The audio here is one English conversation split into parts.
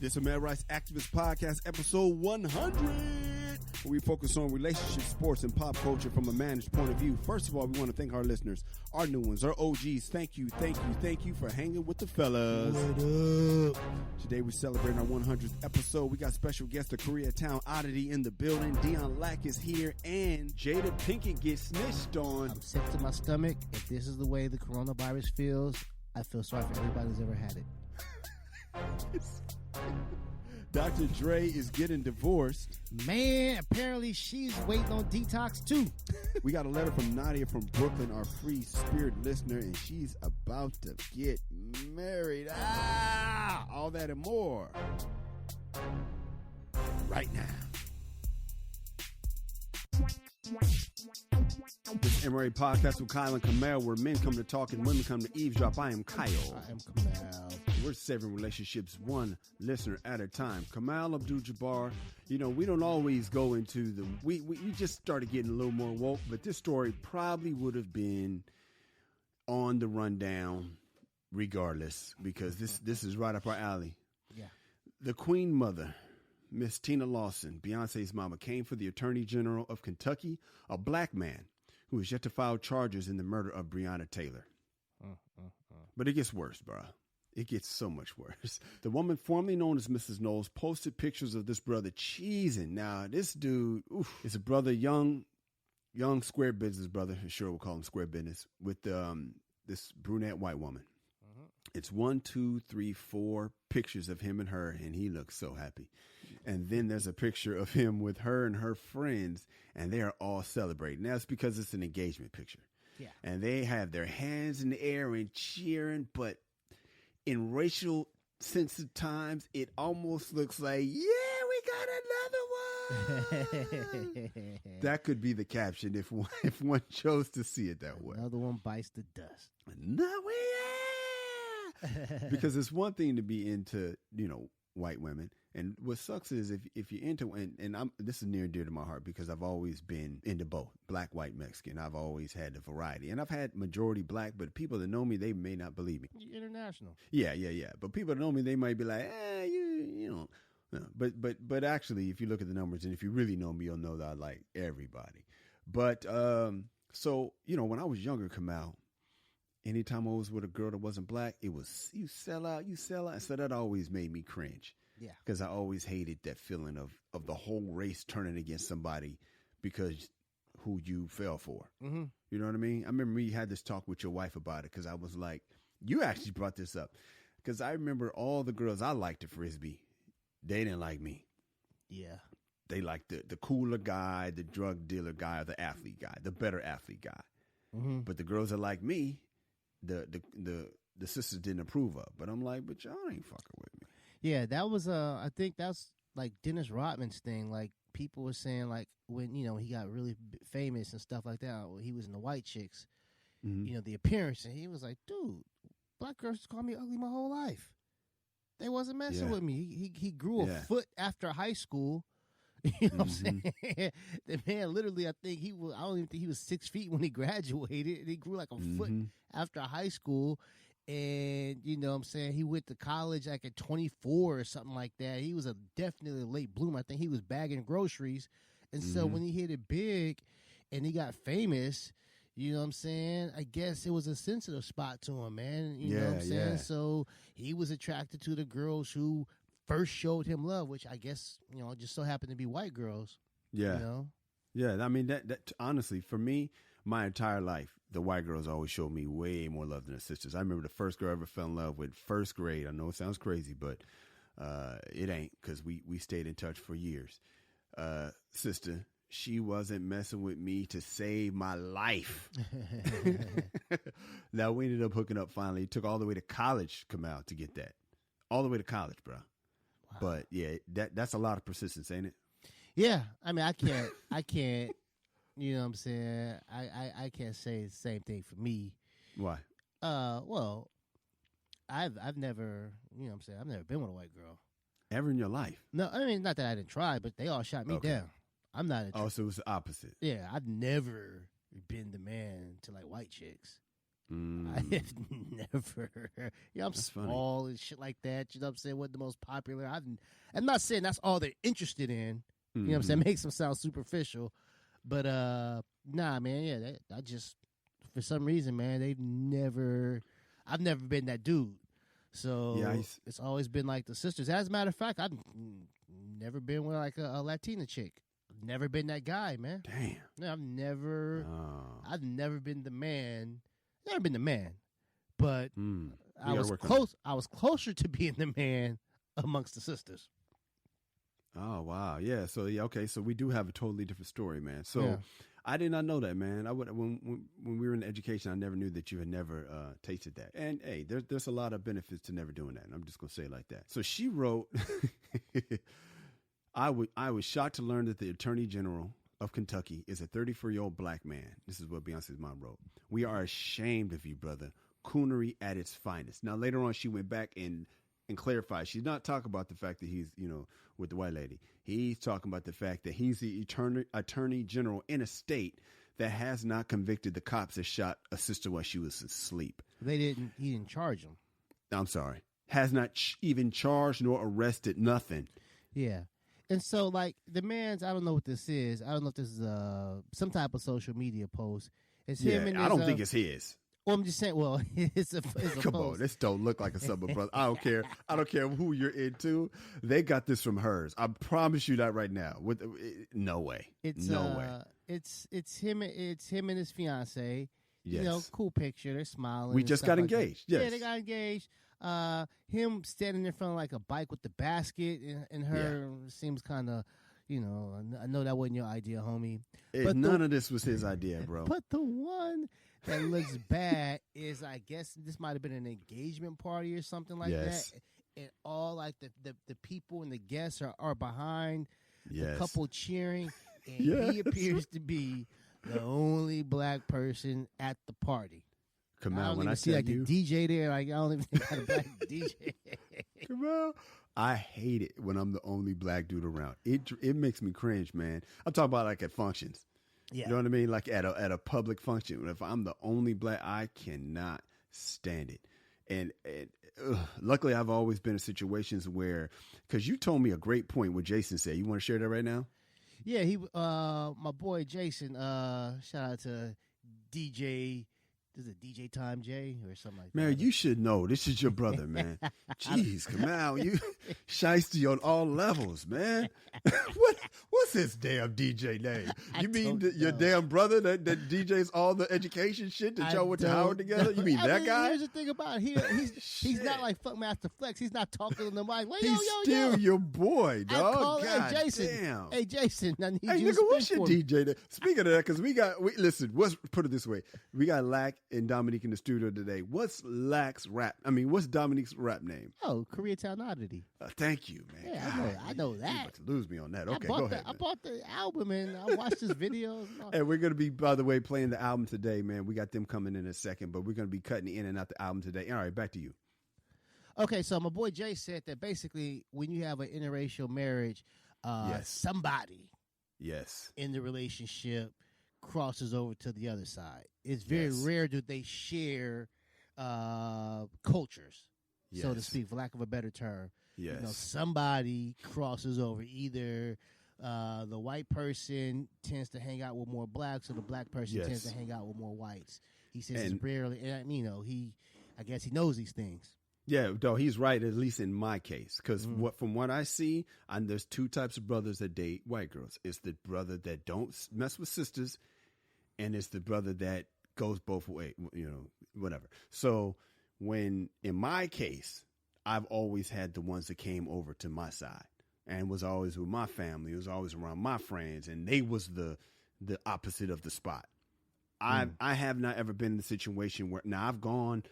This is Mad Rights Activist Podcast, episode 100, where we focus on relationships, sports, and pop culture from a man's point of view. First of all, we want to thank our listeners, our new ones, our OGs. Thank you for hanging with the fellas. What up? Today we're celebrating our 100th episode. We got special guest, the Koreatown Oddity in the building. Dion Lack is here, and Jada Pinkett gets snitched on. I'm sick to my stomach. If this is the way the coronavirus feels, I feel sorry for everybody who's ever had it. Dr. Dre is getting divorced. Man, apparently she's waiting on detox too. We got a letter from Nadia from Brooklyn, our free spirit listener, and she's about to get married. All that and more right now. This MRA podcast with Kyle and Kamal, where men come to talk and women come to eavesdrop. I am Kyle. I am Kamal. We're severing relationships one listener at a time. Kamal Abdul-Jabbar, you know, we don't always go into the... We just started getting a little more woke, but this story probably would have been on the rundown regardless, because this is right up our alley. Yeah. The Queen Mother, Miss Tina Lawson, Beyonce's mama, came for the Attorney General of Kentucky, a black man who is yet to file charges in the murder of Breonna Taylor. But it gets worse, bro. It gets so much worse. The woman formerly known as Mrs. Knowles posted pictures of this brother cheesing. Now, this dude is a brother, young square business brother. Sure, we'll call him square business, with this brunette white woman. It's 1, 2, 3, 4 pictures of him and her, and he looks so happy. And then there's a picture of him with her and her friends, and they are all celebrating. That's because it's an engagement picture. Yeah. And they have their hands in the air and cheering, but in racial sensitive times, it almost looks like, yeah, we got another one. That could be the caption if one chose to see it that way. Another one bites the dust. No, because it's one thing to be into, you know, white women. And what sucks is if you're into, and this is near and dear to my heart because I've always been into both black, white, Mexican. I've always had the variety, and I've had majority black, but people that know me, they may not believe me. You're international. Yeah. But people that know me, they might be like, you know. No. But actually, if you look at the numbers and if you really know me, you'll know that I like everybody. But, so, you know, when I was younger, Kamal, anytime I was with a girl that wasn't black, it was, you sell out. So that always made me cringe. Yeah. Because I always hated that feeling of the whole race turning against somebody because who you fell for. Mm-hmm. You know what I mean? I remember you had this talk with your wife about it because I was like, you actually brought this up. Because I remember all the girls I liked at Frisbee, they didn't like me. Yeah. They liked the cooler guy, the drug dealer guy, or the athlete guy, the better athlete guy. Mm-hmm. But the girls that like me, the sisters didn't approve of. But I'm like, but y'all ain't fucking with me. Yeah, that was I think that's like Dennis Rodman's thing. Like people were saying, like when you know he got really famous and stuff like that, when he was in the White Chicks, you know, the appearance, and he was like, dude, black girls called me ugly my whole life. They wasn't messing with me. He grew a foot after high school. You know what I'm saying? The man literally, I don't even think he was 6 feet when he graduated. He grew like a foot after high school. And, you know what I'm saying, he went to college like at 24 or something like that. He was definitely a late bloomer. I think he was bagging groceries. And so when he hit it big and he got famous, you know what I'm saying, I guess it was a sensitive spot to him, man. You know what I'm saying? Yeah. So he was attracted to the girls who first showed him love, which I guess, you know, just so happened to be white girls. Yeah. You know? Yeah, I mean, that honestly, for me, my entire life, the white girls always showed me way more love than the sisters. I remember the first girl I ever fell in love with, first grade. I know it sounds crazy, but it ain't, because we stayed in touch for years. Sister, she wasn't messing with me to save my life. Now, we ended up hooking up finally. It took all the way to college, Kamal, to get that. All the way to college, bro. Wow. But yeah, that's a lot of persistence, ain't it? Yeah, I mean, I can't, you know what I'm saying? I can't say the same thing for me. Why? Well, I've never, you know what I'm saying, I've never been with a white girl. Ever in your life? No, I mean, not that I didn't try, but they all shot me down. I'm not so it was the opposite. Yeah, I've never been the man to like white chicks. I have never. Yeah, I'm small and shit like that. You know what I'm saying? What the most popular? I'm not saying that's all they're interested in. You know what I'm saying? It makes them sound superficial, but nah, man. Yeah, I just for some reason, man, I've never been that dude. So yeah, it's always been like the sisters. As a matter of fact, I've never been with like a Latina chick. Never been that guy, man. Damn. No, I've never been the man. Never been the man, but I was close. I was closer to being the man amongst the sisters. Oh wow, yeah. So yeah, okay. So we do have a totally different story, man. So I did not know that, man. I would when we were in education, I never knew that you had never tasted that. And hey, there's a lot of benefits to never doing that. And I'm just gonna say it like that. So she wrote, I was shocked to learn that the Attorney General of Kentucky is a 34-year-old black man. This is what Beyonce's mom wrote. We are ashamed of you, brother. Coonery at its finest. Now, later on, she went back and clarified. She's not talking about the fact that he's, with the white lady. He's talking about the fact that he's the attorney general in a state that has not convicted the cops that shot a sister while she was asleep. He didn't charge them. I'm sorry. Has not even charged nor arrested nothing. Yeah. And so, like, the man's, I don't know what this is. I don't know if this is some type of social media post. It's him and I don't think it's his. Well, I'm just saying, well, it's a Come post. on, this don't look like a summer brother. I don't care. I don't care who you're into. They got this from hers. I promise you that right now. No way. No way. It's him and his fiance. Yes. Cool picture. They're smiling. We just got engaged. Yes. Yeah, they got engaged. Him standing in front of like a bike with the basket and her seems kind of, I know that wasn't your idea, homie. But none of this was his idea, bro. But the one that looks bad is, I guess this might have been an engagement party or something like that. And all like the people and the guests are behind the couple cheering. And he appears to be the only black person at the party. Kamal, when I see like the DJ there, like I don't even think I got a black DJ. Kamal, I hate it when I'm the only black dude around. It makes me cringe, man. I'm talking about like at functions. Yeah. You know what I mean? Like at a public function. If I'm the only black, I cannot stand it. And luckily, I've always been in situations where, because you told me a great point what Jason said. You want to share that right now? Yeah, my boy Jason. Shout out to DJ. Is it DJ Time J or something like that? Man, you should know. This is your brother, man. Jeez, Kamal, you shiesty on all levels, man. What's his damn DJ name? You mean your damn brother that DJs all the education shit that y'all went to Howard together? You mean that guy? Here's the thing about it. He's not like Funkmaster Flex. He's not talking to the mic. He's still your boy, dog. God Jason. Damn. Hey, Jason, I need hey, you nigga, to what's your DJ? Speaking of that, because listen, put it this way. We got Lack and Dominique in the studio today. What's Dominique's rap name? Oh, Koreatown Oddity. Thank you, man. Yeah, I know that. You're about to lose me on that. Okay, go ahead. I bought the album and I watched his videos. And we're going to be, by the way, playing the album today, man. We got them coming in a second, but we're going to be cutting in and out the album today. All right, back to you. Okay, so my boy Jay said that basically when you have an interracial marriage, somebody in the relationship crosses over to the other side. It's very rare that they share cultures, so to speak, for lack of a better term. Yes. Somebody crosses over. Either the white person tends to hang out with more blacks, or the black person tends to hang out with more whites. He says it's rarely, and I guess he knows these things. Yeah, though he's right, at least in my case, because from what I see, there's two types of brothers that date white girls. It's the brother that don't mess with sisters, and it's the brother that goes both ways, whatever. So in my case, I've always had the ones that came over to my side and was always with my family, was always around my friends, and they was the opposite of the spot. I have not ever been in the situation where, now I've gone,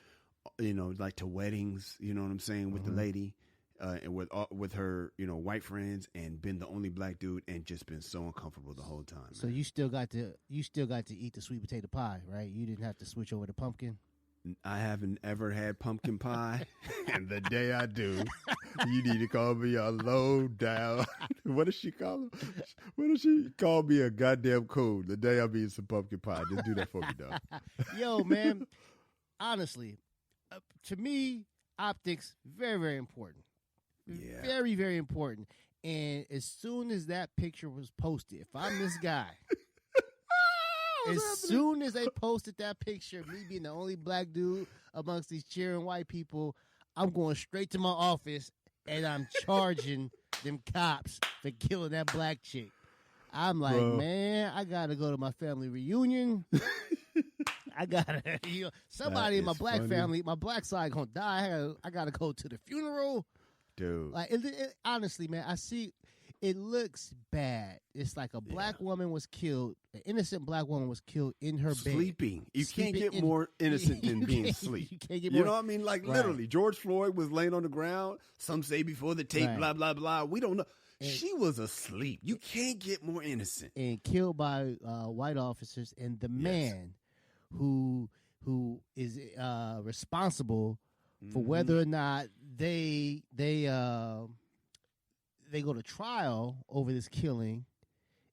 like to weddings, you know what I'm saying, with the lady, and with her, white friends, and been the only black dude, and just been so uncomfortable the whole time. So you still got to eat the sweet potato pie, right? You didn't have to switch over to pumpkin. I haven't ever had pumpkin pie, and the day I do, you need to call me a low down. What does she call him? What does she call me? A goddamn coon. The day I'm eating some pumpkin pie. Just do that for me, dog. Yo, man. honestly, to me, optics very, very important. Yeah. Very, very important. And as soon as that picture was posted, if I'm this guy, as soon as they posted that picture, me being the only black dude amongst these cheering white people, I'm going straight to my office and I'm charging them cops for killing that black chick. I'm like, man, I gotta go to my family reunion. I gotta, somebody in my black family, my black side gonna die. I gotta go to the funeral. Dude. Like, honestly, man, I see it looks bad. It's like a black woman was killed, an innocent black woman was killed in her bed. Sleeping. You can't get more innocent than being asleep. You can't get more. You know what I mean? Like, literally, George Floyd was laying on the ground. Some say before the tape, blah, blah, blah. We don't know. And she was asleep. You can't get more innocent. And killed by white officers. And the man who is responsible for whether or not they go to trial over this killing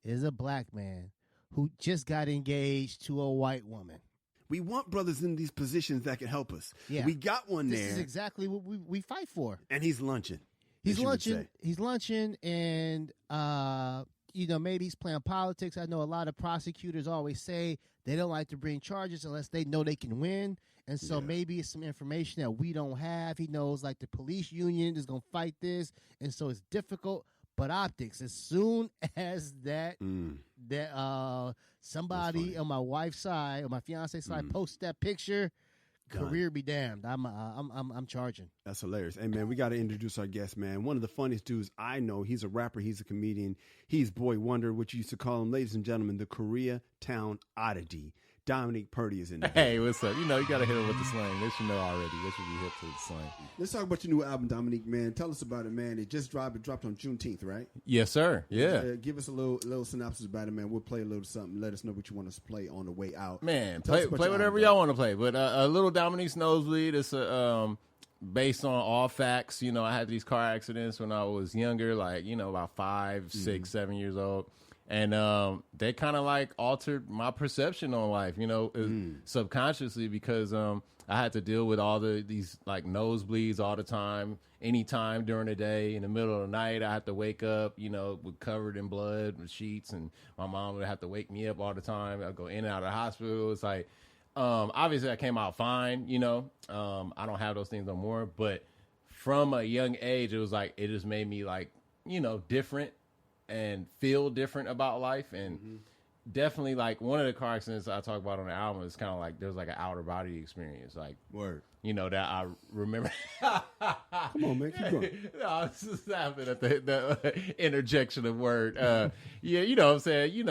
is a black man who just got engaged to a white woman. We want brothers in these positions that can help us. Yeah. We got one there. This is exactly what we fight for. And he's lunching. He's lunching, and maybe he's playing politics. I know a lot of prosecutors always say they don't like to bring charges unless they know they can win. And so maybe it's some information that we don't have. He knows like the police union is going to fight this, and so it's difficult. But optics, as soon as somebody on my wife's side or my fiance's side posts that picture, career be damned. I'm charging. That's hilarious. Hey, man, we got to introduce our guest, man. One of the funniest dudes I know. He's a rapper. He's a comedian. He's Boy Wonder, which you used to call him, ladies and gentlemen, the Koreatown Oddity. Dominique Purdy is in there. Hey, what's up? You got to hit him with the slang. They should know already. They should be hip to the slang. Let's talk about your new album, Dominique, man. Tell us about it, man. It just dropped. It dropped on Juneteenth, right? Yes, sir. Yeah. Give us a little synopsis about it, man. We'll play a little something. Let us know what you want us to play on the way out. Man, play whatever y'all want to play. But a little Dominique's Nosebleed. It's based on all facts. I had these car accidents when I was younger, like, about 5, 6, 7 years old. And they kind of like altered my perception on life, subconsciously, because I had to deal with all these like nosebleeds all the time, anytime during the day. In the middle of the night, I had to wake up, with covered in blood with sheets, and my mom would have to wake me up all the time. I'd go in and out of the hospital. It's like, obviously I came out fine, I don't have those things no more. But from a young age, it was like, it just made me like, different and feel different about life. And definitely, like, one of the car accidents I talk about on the album is kind of like, there was like an outer body experience, like, word, that I remember. Come on, man, keep going. No, I was just laughing at the interjection of word. Yeah, you know what I'm saying?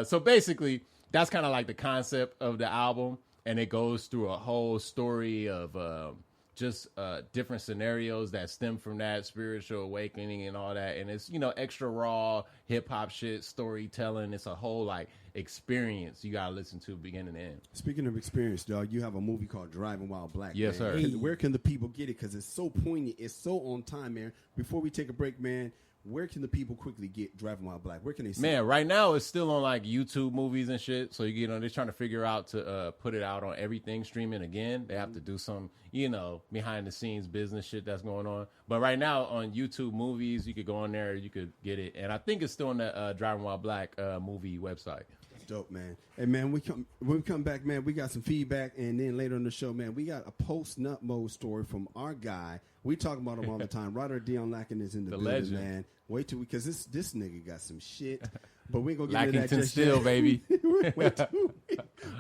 So basically, that's kind of like the concept of the album, and it goes through a whole story of just different scenarios that stem from that spiritual awakening and all that. And it's, extra raw hip hop shit, storytelling. It's a whole like experience you got to listen to beginning to end. Speaking of experience, dog, you have a movie called Driving While Black. Yes, man. sir. Where can the people get it? Because it's so poignant. It's so on time, man. Before we take a break, man, where can the people quickly get Driving While Black? Where can they see it? Man, right now it's still on like YouTube movies and shit. So they're trying to figure out to put it out on everything streaming again. They have to do some, behind the scenes business shit that's going on. But right now on YouTube movies, you could go on there, you could get it. And I think it's still on the Driving While Black movie website. Dope, man. Hey, man, when we come back, man, we got some feedback, and then later on the show, man, we got a post-nut mode story from our guy. We talk about him all the time. Ryder Dion Lacken is in the building, legend. Man. Wait till because this nigga got some shit, but we ain't gonna get into that just still, yet. Baby. Wait till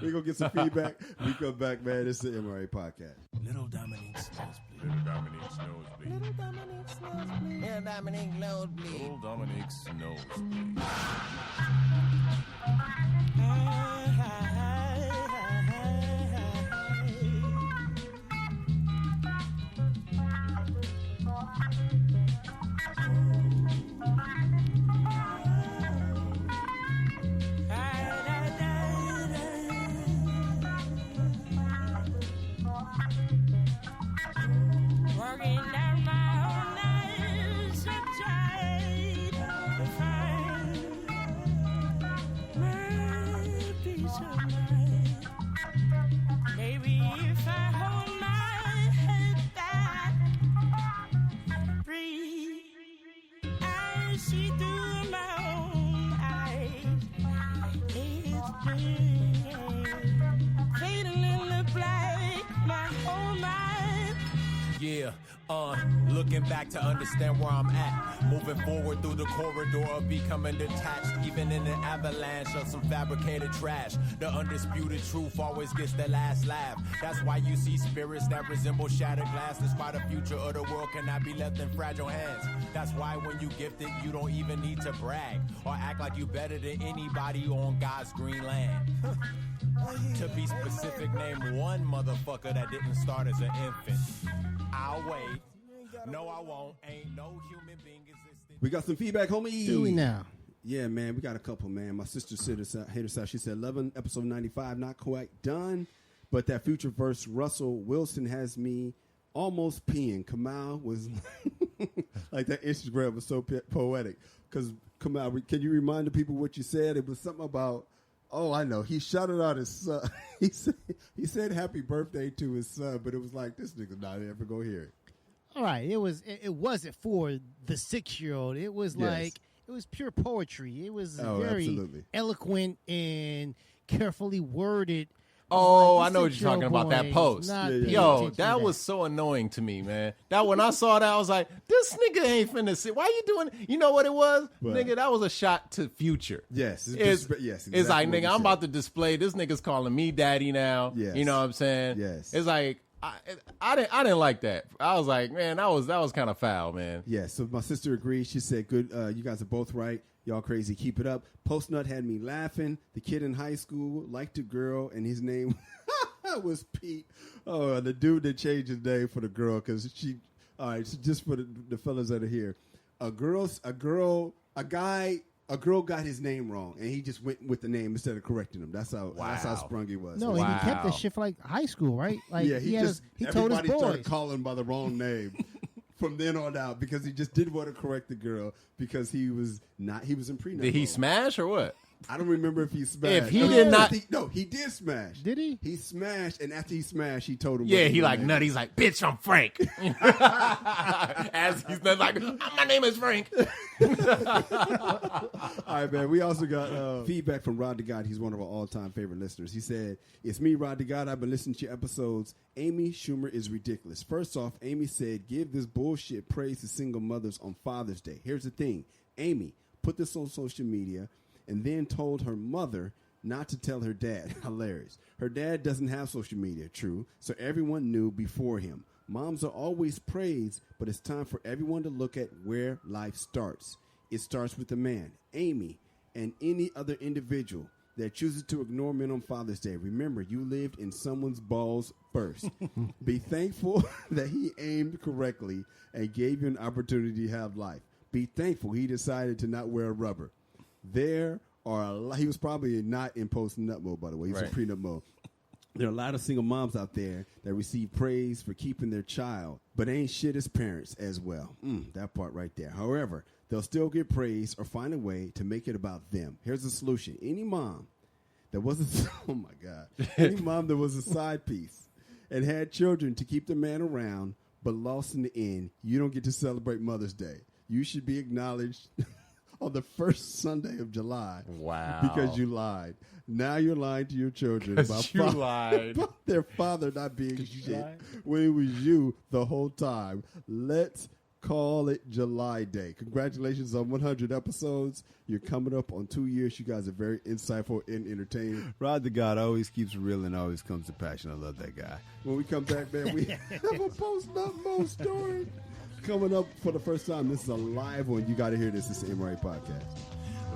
we gonna get some feedback. We come back, man. This is the MRA podcast. Little Dominique's nosebleed. Little Dominique's nosebleed. Little Dominique's nosebleed. Little Dominique's nosebleed. Little Dominique's nosebleed. Working down my own nights and tired to find my see through my own eyes. It's been fading in the black, my whole mind. Yeah, looking back to understand where I'm at. Moving forward through the corridor of becoming detached. Even in an avalanche of some fabricated trash. The undisputed truth always gets the last laugh. That's why you see spirits that resemble shattered glass. That's why the future of the world cannot be left in fragile hands. That's why when you gifted, you don't even need to brag. Or act like you better than anybody on God's green land. To be specific, name one motherfucker that didn't start as an infant. I'll wait. No, I won't. Ain't no human being existed. We got some feedback, homie. Do we now? Yeah, man, we got a couple, man. My sister said hit us out. She said, 11, episode 95, not quite done, but that future verse, Russell Wilson, has me almost peeing. Kamal was like that Instagram was so poetic. Because, Kamal, can you remind the people what you said? It was something about, oh, I know. He shouted out his son. He said happy birthday to his son, but it was like, this nigga not ever go hear it. All right, it wasn't for the 6-year-old. It was like it was pure poetry. It was very absolutely eloquent and carefully worded. Oh, Like, I know what you're talking about, that post. Yo, that was so annoying to me, man. That when I saw that, I was like, this nigga ain't finna sit. Why you doing? You know what it was? What? Uh-huh. Nigga, that was a shot to Future. Yes. It's Exactly like, what nigga, we I'm said. about to display. This nigga's calling me daddy now. Yes. You know what I'm saying? Yes. It's like, I didn't like that. I was like, man, that was kind of foul, man. Yeah, so my sister agreed. She said, good, you guys are both right. Y'all crazy. Keep it up. Post Nut had me laughing. The kid in high school liked a girl, and his name was Pete. Oh, the dude that changed his name for the girl, because she, all right, so just for the fellas that are here. A girl got his name wrong, and he just went with the name instead of correcting him. That's how sprung he was. No, Wow. and he kept that shit for like high school, right? Like yeah, he told his everybody boys. started calling him by the wrong name from then on out because he just didn't want to correct the girl because he was in prenup. Did he mode. smash or what? I don't remember if he smashed. If he did not- he did smash. Did he? He smashed, and after he smashed, he told him. Yeah, what he like name. nut. He's like, bitch, I'm Frank. As he's not like, my name is Frank. All right, man. We also got feedback from Rod the God. He's one of our all-time favorite listeners. He said, "It's me, Rod the God. I've been listening to your episodes. Amy Schumer is ridiculous. First off, Amy said, give this bullshit praise to single mothers on Father's Day. Here's the thing. Amy put this on social media and then told her mother not to tell her dad. Hilarious. Her dad doesn't have social media, true, so everyone knew before him. Moms are always praised, but it's time for everyone to look at where life starts. It starts with the man, Amy, and any other individual that chooses to ignore men on Father's Day. Remember, you lived in someone's balls first. Be thankful that he aimed correctly and gave you an opportunity to have life. Be thankful he decided to not wear rubber. There are a lot. He was probably not in post-nut mode, by the way. He's in prenup mode. There are a lot of single moms out there that receive praise for keeping their child, but ain't shit as parents as well. That part right there. However, they'll still get praise or find a way to make it about them. Here's the solution. Any mom that was any mom that was a side piece and had children to keep the man around but lost in the end, you don't get to celebrate Mother's Day. You should be acknowledged on the first Sunday of July. Wow. Because you lied. Now you're lying to your children about their father not being shit when it was you the whole time. Let's call it July Day. Congratulations on 100 episodes. You're coming up on 2 years. You guys are very insightful and entertaining. Rod the God always keeps real and always comes to passion. I love that guy. When we come back, man, we have a post-nut mode story coming up for the first time. This is a live one. You got to hear this. This is the MRA Podcast.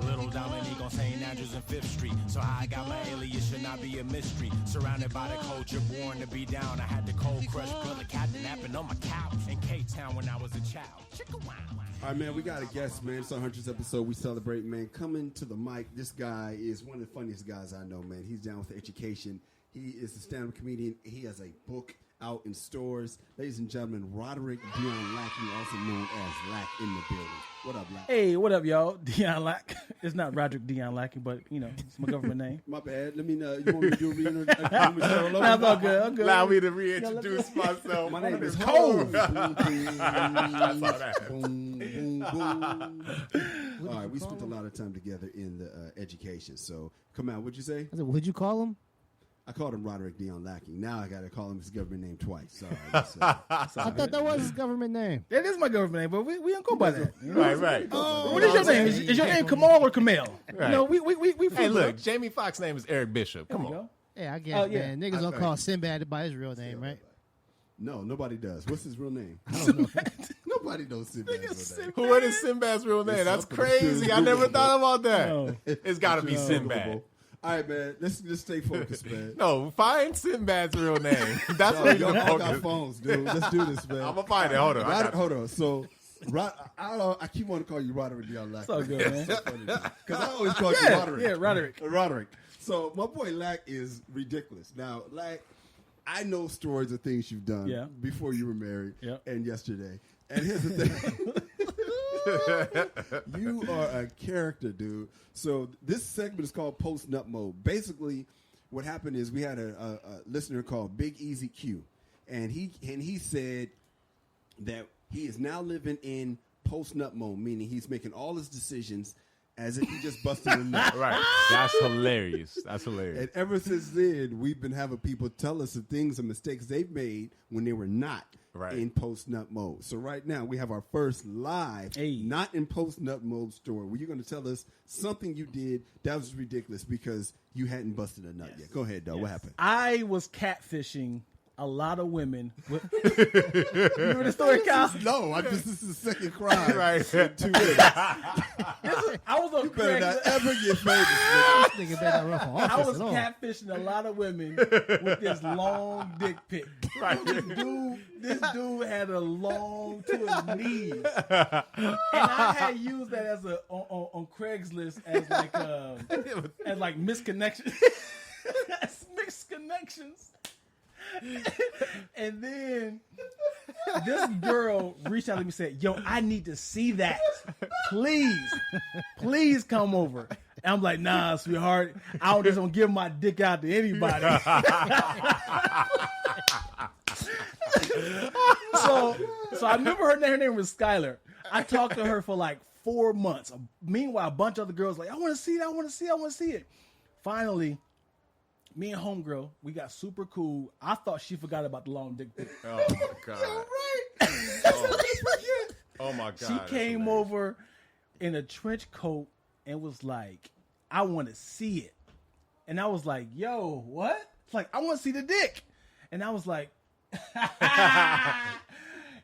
Little Dominique on St. Andrews and 5th Street. So how I got my alias should not be a mystery. Surrounded by the culture, born to be down. I had the cold crush brother captain napping on my couch in K-Town when I was a child. All right, man, we got a guest, man. It's our 100th episode. We celebrate, man. Coming to the mic, this guy is one of the funniest guys I know, man. He's down with the education. He is a stand-up comedian. He has a book out in stores. Ladies and gentlemen, Roderick Dion Lackey, also known as Lack in the building. What up, Lack? Hey, what up, y'all? Dion Lack. It's not Roderick Dion Lackey, but, you know, it's my government name. My bad. Let me know. You want me to do a reintroduction? No, I'm all good. I'm good. Allow me to reintroduce myself. My name is Cole. Boom, boom, boom, boom, All right, we spent a lot of time together in the education. So, Kamal, what'd you say? I said, what'd you call him? I called him Roderick Dion Lacking. Now I got to call him his government name twice. Sorry. I thought that was his government name. That is my government name, but we don't go by that. You know? Right. What is your name? Is your name Kamal or Kamal? Right. No, we Hey, look, Jamie Foxx's name is Eric Bishop. Come on. Go. Yeah, I guess, man. Niggas don't call Sinbad by his real name, right? No, nobody does. What's his real name? I don't know. Nobody knows Sinbad's real name. What is Sinbad's real name? That's crazy. I never thought about that. No. It's got to be Sinbad. All right, man. Let's just stay focused, man. No, find Sinbad's real name. That's what Y'all we're got focus. phones, dude. Let's do this, man. I'm gonna find it. Hold on. Hold on. So, I don't know. I keep wanting to call you Roderick Dion Lack. It's all good, man. Because I always call you Roderick. Yeah, Roderick. Roderick. So my boy Lack is ridiculous. Now, Lack, I know stories of things you've done before you were married and yesterday. And here's the thing. You are a character, dude. So this segment is called Post Nut Mode. Basically, what happened is we had a listener called Big Easy Q, and he said that he is now living in post nut mode, meaning he's making all his decisions as if he just busted a nut. Right. That's hilarious. And ever since then, we've been having people tell us the things and mistakes they've made when they were not in post-nut mode. So right now, we have our first live, not in post-nut mode story, where you're going to tell us something you did that was ridiculous because you hadn't busted a nut yet. Go ahead, dog. What happened? I was catfishing a lot of women. You remember the story, Kyle? No, this is the second crime. Right. In 2 minutes. I was on You better not Craigslist. ever get famous, nigga. Nigga better not run for I office was at all. catfishing a lot of women with this long dick pic. Right. This dude had a long to his knees, and I had used that as a on Craigslist as like misconnections, as mixed connections. And then this girl reached out to me and said, "Yo, I need to see that. Please come over." And I'm like, "Nah, sweetheart, I don't just want to give my dick out to anybody." So I remember her name was Skylar. I talked to her for like 4 months. Meanwhile, a bunch of other girls like, "I want to see it. I want to see it." Finally, me and homegirl, we got super cool. I thought she forgot about the long dick pic. Oh my god! Oh my god! She came over in a trench coat and was like, "I want to see it," and I was like, "Yo, what?" It's like, "I want to see the dick," and I was like,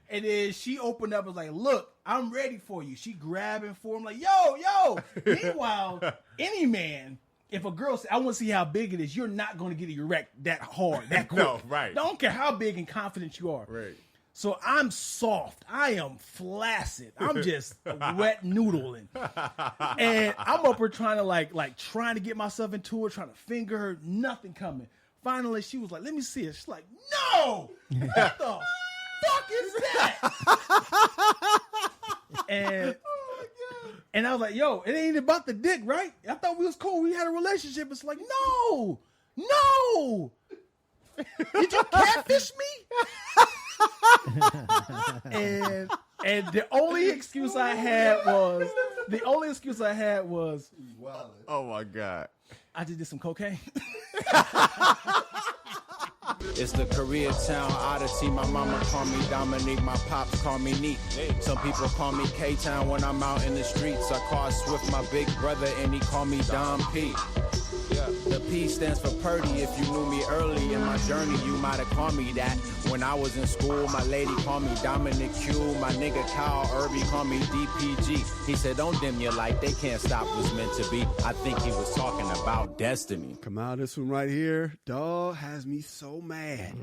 and then she opened up and was like, "Look, I'm ready for you." She grabbing for him like, "Yo." Meanwhile, any man. If a girl says, "I want to see how big it is," you're not going to get it erect that hard, that quick. No, right. I don't care how big and confident you are. Right. So I'm soft. I am flaccid. I'm just wet noodling. And I'm up here trying to trying to get myself into it, trying to finger her, nothing coming. Finally, she was like, "Let me see it." She's like, "No! What the fuck is that?" And I was like, "Yo, it ain't about the dick, right? I thought we was cool. We had a relationship." It's like, no. Did you catfish me? and the only excuse I had was, Oh my god! I just did some cocaine. It's the Koreatown oddity. My mama call me Dominique, my pops call me Neat. Some people call me K-Town when I'm out in the streets. I call Swift my big brother and he call me Dom P. The P stands for Purdy. If you knew me early in my journey, you might have called me that. When I was in school, my lady called me Dominic Q. My nigga Kyle Irby called me DPG. He said, "Don't dim your light, they can't stop what's meant to be." I think he was talking about destiny. Come out, this one right here, dog, has me so mad.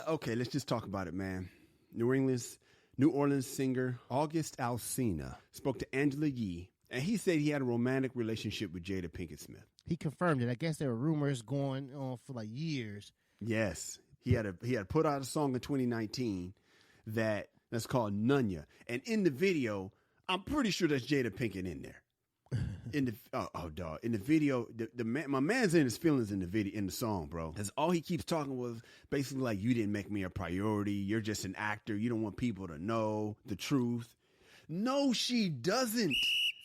Okay, let's just talk about it, man. New Orleans singer August Alsina spoke to Angela Yee, and he said he had a romantic relationship with Jada Pinkett Smith. He confirmed it. I guess there were rumors going on for like years. Yes, he had put out a song in 2019 that's called Nunya, and in the video, I'm pretty sure that's Jada Pinkett in there. In the video, my man's in his feelings in the song, bro. That's all he keeps talking was basically like, "You didn't make me a priority. You're just an actor. You don't want people to know the truth." No, she doesn't.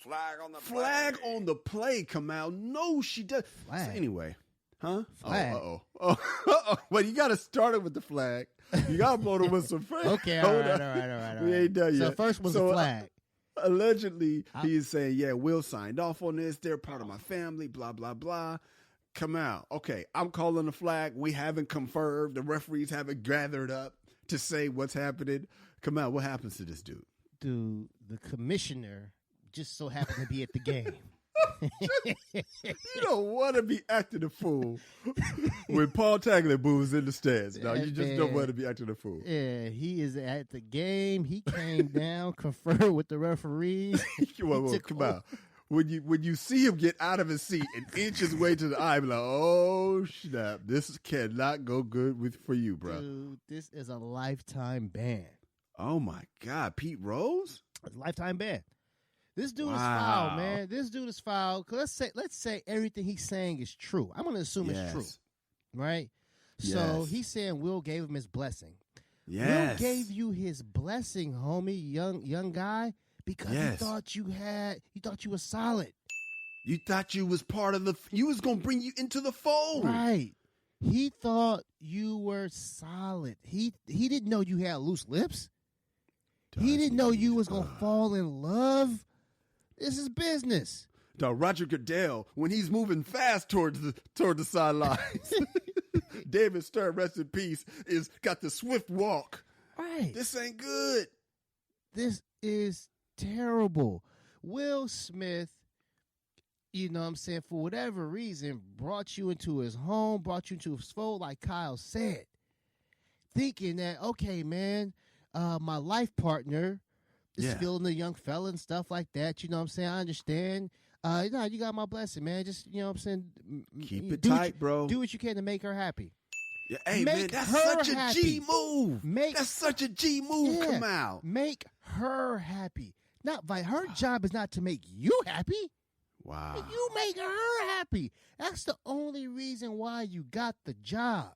Flag on the Flag on the play, Kamal. No, she does. Flag. So anyway, huh? Flag. Oh. Well, you got to start it with the flag. You got to blow the whistle first. Okay, all right. We ain't done yet. So first was the flag. Allegedly, he's saying, yeah, Will signed off on this. They're part of my family, blah, blah, blah. Kamal, okay, I'm calling the flag. We haven't confirmed. The referees haven't gathered up to say what's happening. Kamal, what happens to this dude? Dude, the commissioner just so happened to be at the game. You don't want to be acting a fool when Paul Tagliabue's in the stands. No, you just don't want to be acting a fool. Yeah, he is at the game. He came down, conferred with the referees. Come on. When you see him get out of his seat and inch his way to the eye, be like, oh snap, this cannot go good for you, bro. Dude, this is a lifetime ban. Oh my God, Pete Rose? It's a lifetime ban. This dude is foul, man. This dude is foul. Let's say everything he's saying is true. I'm gonna assume it's true, right? So Yes. he's saying Will gave him his blessing. Yes. Will gave you his blessing, homie, young guy, because he thought you were solid. You thought you was part of you was gonna bring you into the fold. Right. He thought you were solid. He didn't know you had loose lips. He didn't know you was gonna fall in love. This is business. Dog, Roger Goodell, when he's moving fast toward the sidelines, David Stern, rest in peace, is got the swift walk. Right. This ain't good. This is terrible. Will Smith, you know what I'm saying, for whatever reason, brought you into his home, brought you into his fold, like Kyle said, thinking that, okay, man, my life partner is feeling the young fella and stuff like that. You know what I'm saying? I understand. You got my blessing, man. Just, you know what I'm saying? Keep it tight, bro. Do what you can to make her happy. Yeah, hey, man, that's her such a happy. G move. That's such a G move, Kamal. Make her happy. Not by her job is not to make you happy. Wow. You make her happy. That's the only reason why you got the job.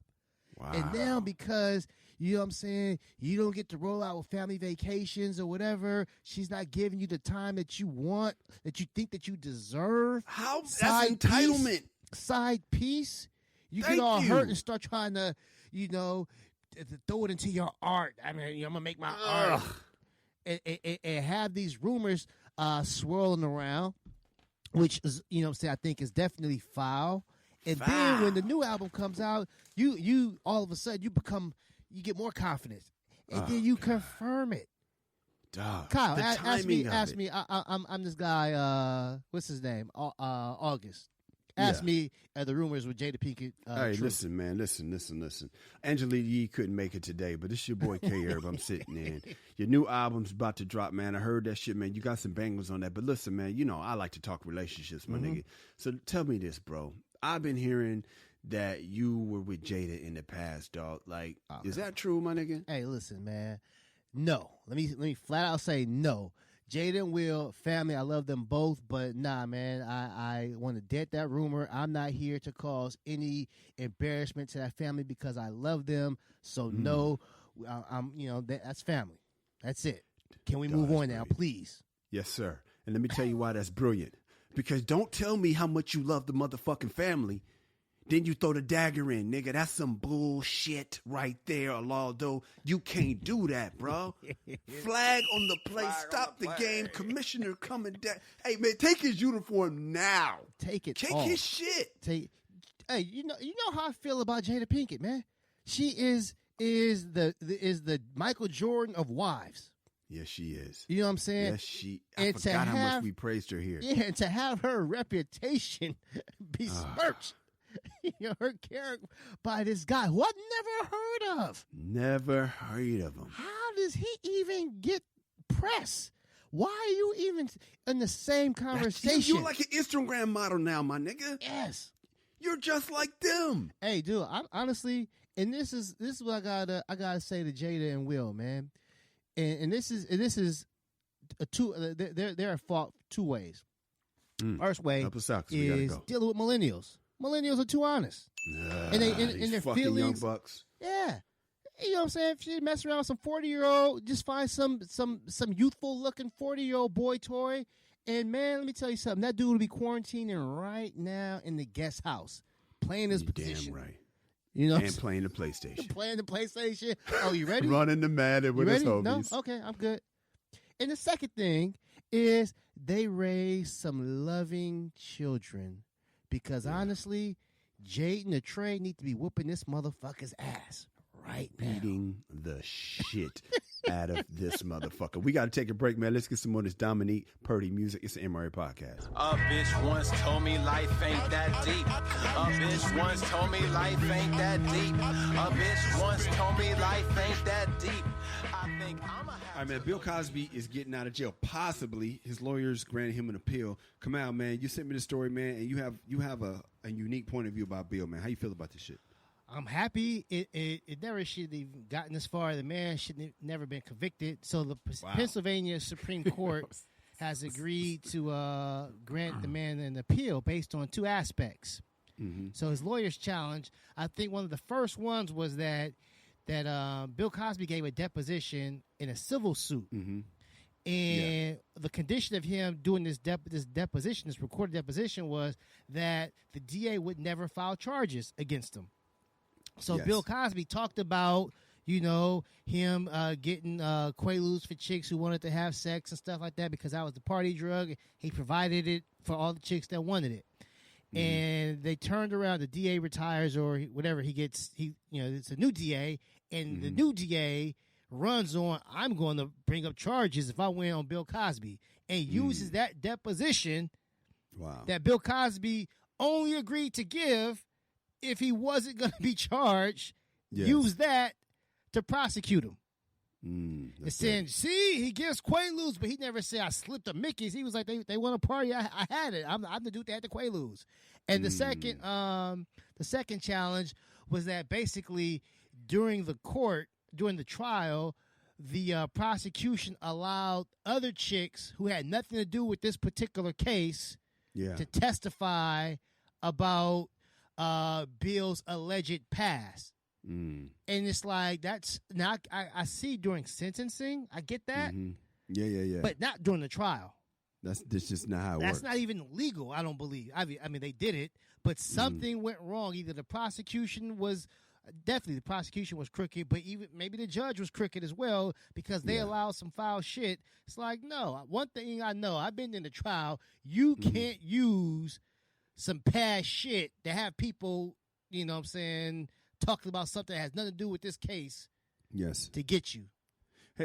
Wow. And now because, you know what I'm saying, you don't get to roll out with family vacations or whatever, she's not giving you the time that you want, that you think that you deserve. How? That's entitlement. Side piece. You get all hurt and start trying to, you know, throw it into your art. I mean, I'm going to make my art. And have these rumors swirling around, which is, you know what I'm saying, I think is definitely foul. And then when the new album comes out, you all of a sudden you get more confidence, and then you confirm it. Dog, Kyle, ask me. I'm this guy. What's his name? August. Ask me the rumors with Jada Pinkett. Hey, true. listen, man. Listen. Angela Yee couldn't make it today, but it's your boy K-Herb. I'm sitting in. Your new album's about to drop, man. I heard that shit, man. You got some bangers on that. But listen, man, you know, I like to talk relationships, my nigga. So tell me this, bro. I've been hearing that you were with Jada in the past, dog. Like, is that true, my nigga? Hey, listen, man. No. Let me flat out say no. Jada and Will, family, I love them both, but nah, man, I want to dead that rumor. I'm not here to cause any embarrassment to that family because I love them. So no, I'm, you know, that's family. That's it. Can we move on now, please? Yes, sir. And let me tell you why that's brilliant. Because don't tell me how much you love the motherfucking family, then you throw the dagger in, nigga. That's some bullshit right there, Alaldo. You can't do that, bro. Flag on the play. Stop the game. Commissioner coming down. Hey, man, take his uniform now. Take Take off. his shit. Hey, you know how I feel about Jada Pinkett, man. She is the Michael Jordan of wives. Yes, she is. You know what I'm saying? Yes, she. I forgot how much we praised her here. Yeah, and to have her reputation besmirched. You know, her character by this guy who I've never heard of. Never heard of him. How does he even get press? Why are you even in the same conversation? You're like an Instagram model now, my nigga. Yes. You're just like them. Hey, dude, I'm honestly, and this is what I gotta say to Jada and Will, man. And this is a two. They're at fault two ways. First way is dealing with millennials. Millennials are too honest, and they're fucking feelings. young bucks. Yeah, You know what I'm saying? If you mess around with some 40-year-old, just find some youthful looking 40-year-old boy toy. And man, let me tell you something. That dude will be quarantining right now in the guest house, playing his position. Damn right. You know, And playing the PlayStation. playing the PlayStation. Oh, you ready? Running the Madden with you his ready? No? homies. Okay, I'm good. And the second thing is they raise some loving children. Because honestly, Jaden or Trey need to be whooping this motherfucker's ass right now. Beating the shit out of this motherfucker. We got to take a break, man. Let's get some more of this Dominique Purdy music. It's the MRA Podcast. A bitch once told me life ain't that deep. A bitch once told me life ain't that deep. A bitch once told me life ain't that deep. I think I'm a All right, man. Bill Cosby is getting out of jail. Possibly. His lawyers granted him an appeal. Kamal, man, you sent me the story, man, and you have a unique point of view about Bill, man. How you feel about this shit? I'm happy. It never should have gotten this far. The man should have never been convicted. So the Pennsylvania Supreme Court has agreed to grant the man an appeal based on two aspects. Mm-hmm. So his lawyer's challenge, I think one of the first ones was that Bill Cosby gave a deposition in a civil suit. Mm-hmm. And the condition of him doing this deposition, this recorded deposition, was that the DA would never file charges against him. So Bill Cosby talked about, you know, him getting Quaaludes for chicks who wanted to have sex and stuff like that because that was the party drug. He provided it for all the chicks that wanted it. Mm-hmm. And they turned around. The DA retires or whatever. It's a new DA, and the new DA runs on, I'm going to bring up charges if I win on Bill Cosby, and uses that deposition that Bill Cosby only agreed to give if he wasn't going to be charged, use that to prosecute him. And saying, see, he gives Quaaludes, but he never said I slipped a Mickey's. He was like, they want to party, I had it. I'm the dude that had the Quaaludes. And the second challenge was that basically during the trial, the prosecution allowed other chicks who had nothing to do with this particular case to testify about Bill's alleged past. And it's like, that's not, I see during sentencing, I get that. Yeah. But not during the trial. That's just not how it works. That's not even legal, I don't believe. I mean, they did it, but something went wrong. Either the prosecution was crooked, but even maybe the judge was crooked as well because they allowed some foul shit. It's like, no, one thing I know, I've been in the trial, you can't use some past shit to have people, you know what I'm saying, talking about something that has nothing to do with this case to get you.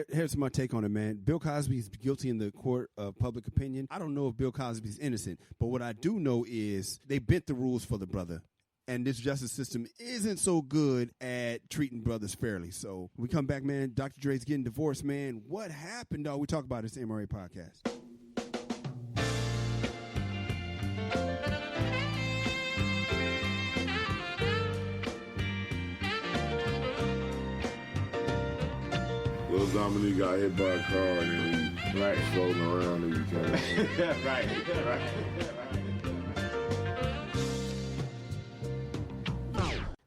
Here's my take on it, man. Bill Cosby is guilty in the court of public opinion. I don't know if Bill Cosby is innocent, but what I do know is they bent the rules for the brother. And this justice system isn't so good at treating brothers fairly. So we come back, man. Dr. Dre's getting divorced, man. What happened, dog? We talk about this MRA Podcast. Little Dominique got hit by a car and he's floating around and you can't. Right.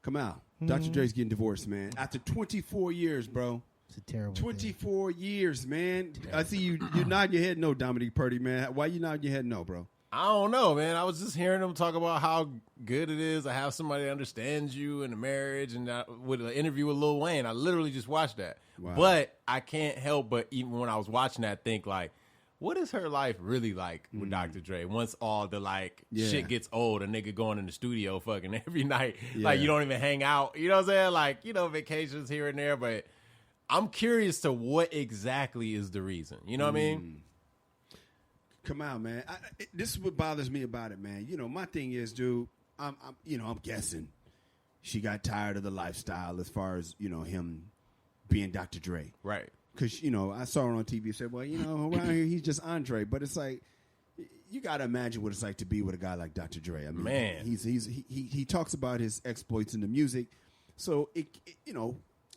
Come out. Dr. Dre's getting divorced, man. After 24 years, bro. It's a terrible 24 years, man. I see you nod your head no, Dominique Purdy, man. Why you nod your head no, bro? I don't know, man. I was just hearing them talk about how good it is to have somebody that understands you in a marriage, and with an interview with Lil Wayne. I literally just watched that. Wow. But I can't help but, even when I was watching that, think like, what is her life really like with Dr. Dre? Once all the shit gets old, a nigga going in the studio fucking every night. Like, you don't even hang out. You know what I'm saying? Like, you know, vacations here and there. But I'm curious to what exactly is the reason. You know what I mean? Come out, man. This is what bothers me about it, man. You know, my thing is, dude, I'm guessing she got tired of the lifestyle as far as, you know, him being Dr. Dre. Right. Because, you know, I saw her on TV and said, well, you know, around here, he's just Andre. But it's like, you got to imagine what it's like to be with a guy like Dr. Dre. I mean, man, he talks about his exploits in the music. So,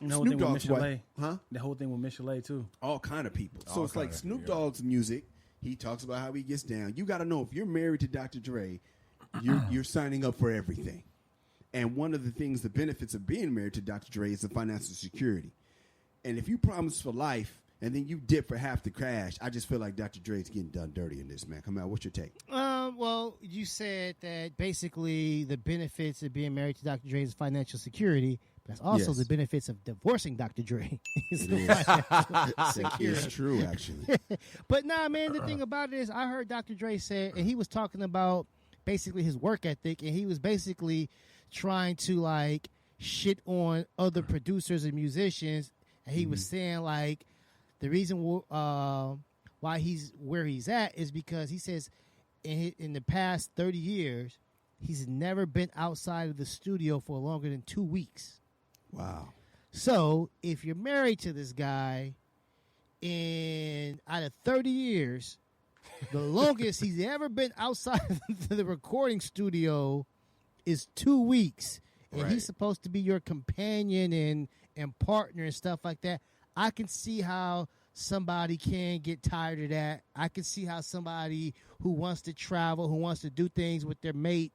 Snoop Dogg's wife. Huh? The whole thing with Michelet, too. All kind of people. So, it's like Snoop Dogg's music. He talks about how he gets down. You got to know, if you're married to Dr. Dre, you're signing up for everything. And one of the things, the benefits of being married to Dr. Dre is the financial security. And if you promise for life and then you dip for half the cash, I just feel like Dr. Dre's getting done dirty in this, man. Come on, what's your take? Well, you said that basically the benefits of being married to Dr. Dre is financial security. That's also the benefits of divorcing Dr. Dre. It's true, actually. But nah, man, the thing about it is I heard Dr. Dre say, and he was talking about basically his work ethic, and he was basically trying to like shit on other producers and musicians, and he was saying like the reason why he's where he's at is because he says in the past 30 years he's never been outside of the studio for longer than 2 weeks. Wow. So if you're married to this guy, and out of 30 years, the longest he's ever been outside of the recording studio is 2 weeks. And he's supposed to be your companion and partner and stuff like that. I can see how somebody can get tired of that. I can see how somebody who wants to travel, who wants to do things with their mate,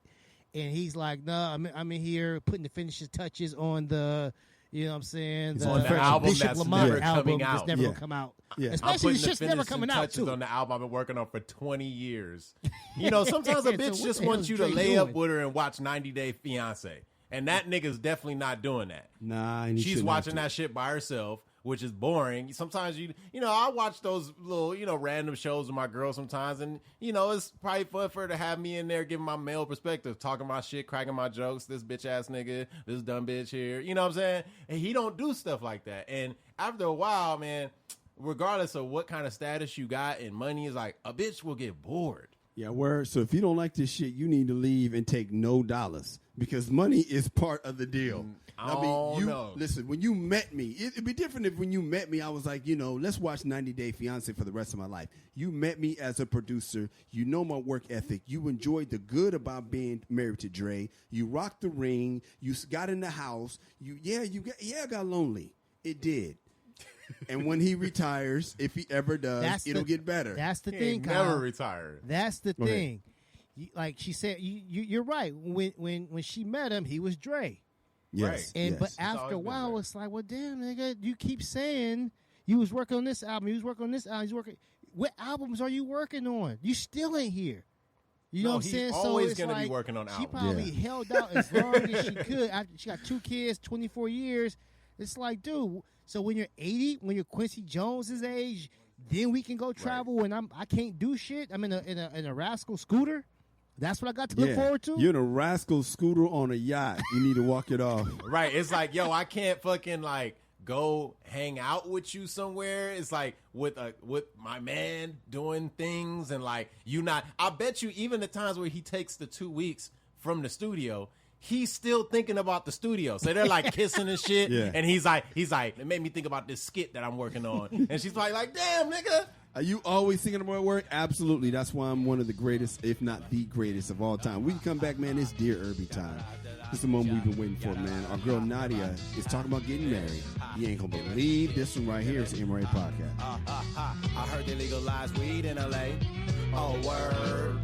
and he's like, no, I'm in here putting the finishing touches on the, you know what I'm saying? On the album Bishop that's Lamont never album coming that's out. never going to come out. Yeah. I'm Especially putting the shit's the never finishing coming out, touches too. on the album I've been working on for 20 years. You know, sometimes a So bitch what just the hell wants is you to Dre lay up doing? with her and watch 90 Day Fiancé. And that nigga's definitely not doing that. Nah, and She's watching that shit by herself, which is boring. Sometimes you know, I watch those little, you know, random shows with my girl sometimes, and you know, it's probably fun for her to have me in there giving my male perspective, talking my shit, cracking my jokes. This bitch ass nigga, this dumb bitch here, you know what I'm saying? And he don't do stuff like that. And after a while, man, regardless of what kind of status you got and money, is like a bitch will get bored. Yeah, word. So if you don't like this shit, you need to leave and take no dollars because money is part of the deal. Listen, when you met me, it'd be different if when you met me, I was like, you know, let's watch 90 Day Fiancé for the rest of my life. You met me as a producer. You know my work ethic. You enjoyed the good about being married to Dre. You rocked the ring. You got in the house. I got lonely. It did. And when he retires, if he ever does, it'll get better. That's the He thing, ain't Kyle. never retired. That's the Go ahead. thing. Like she said, you're right. When she met him, he was Dre. Yes. And but yes. after a always been while, Dre. it's like, well, damn, nigga, you keep saying you was working on this album. You was working on this album. You was working. What albums are you working on? You still ain't here. You know No, what I'm he's saying? always so it's gonna be like, working on She albums. probably held out as long as she could. After she got 2 kids, 24 years. It's like, dude. So when you're 80, when you're Quincy Jones's age, then we can go travel. When I can't do shit. I'm in a rascal scooter. That's what I got to look forward to. You're in a rascal scooter on a yacht. You need to walk it off. Right. It's like, yo, I can't fucking like go hang out with you somewhere. It's like with my man doing things and like you not. I bet you even the times where he takes the 2 weeks from the studio, he's still thinking about the studio. So they're like kissing and shit. Yeah. And he's like, it made me think about this skit that I'm working on. And she's like, damn, nigga. Are you always thinking about work? Absolutely. That's why I'm one of the greatest, if not the greatest of all time. We can come back, man. It's Dear Irby time. This is the moment we've been waiting for, man. Our girl Nadia is talking about getting married. You ain't gonna believe this one right here. It's the MRA Podcast. I heard they legalized weed in LA. Oh, word.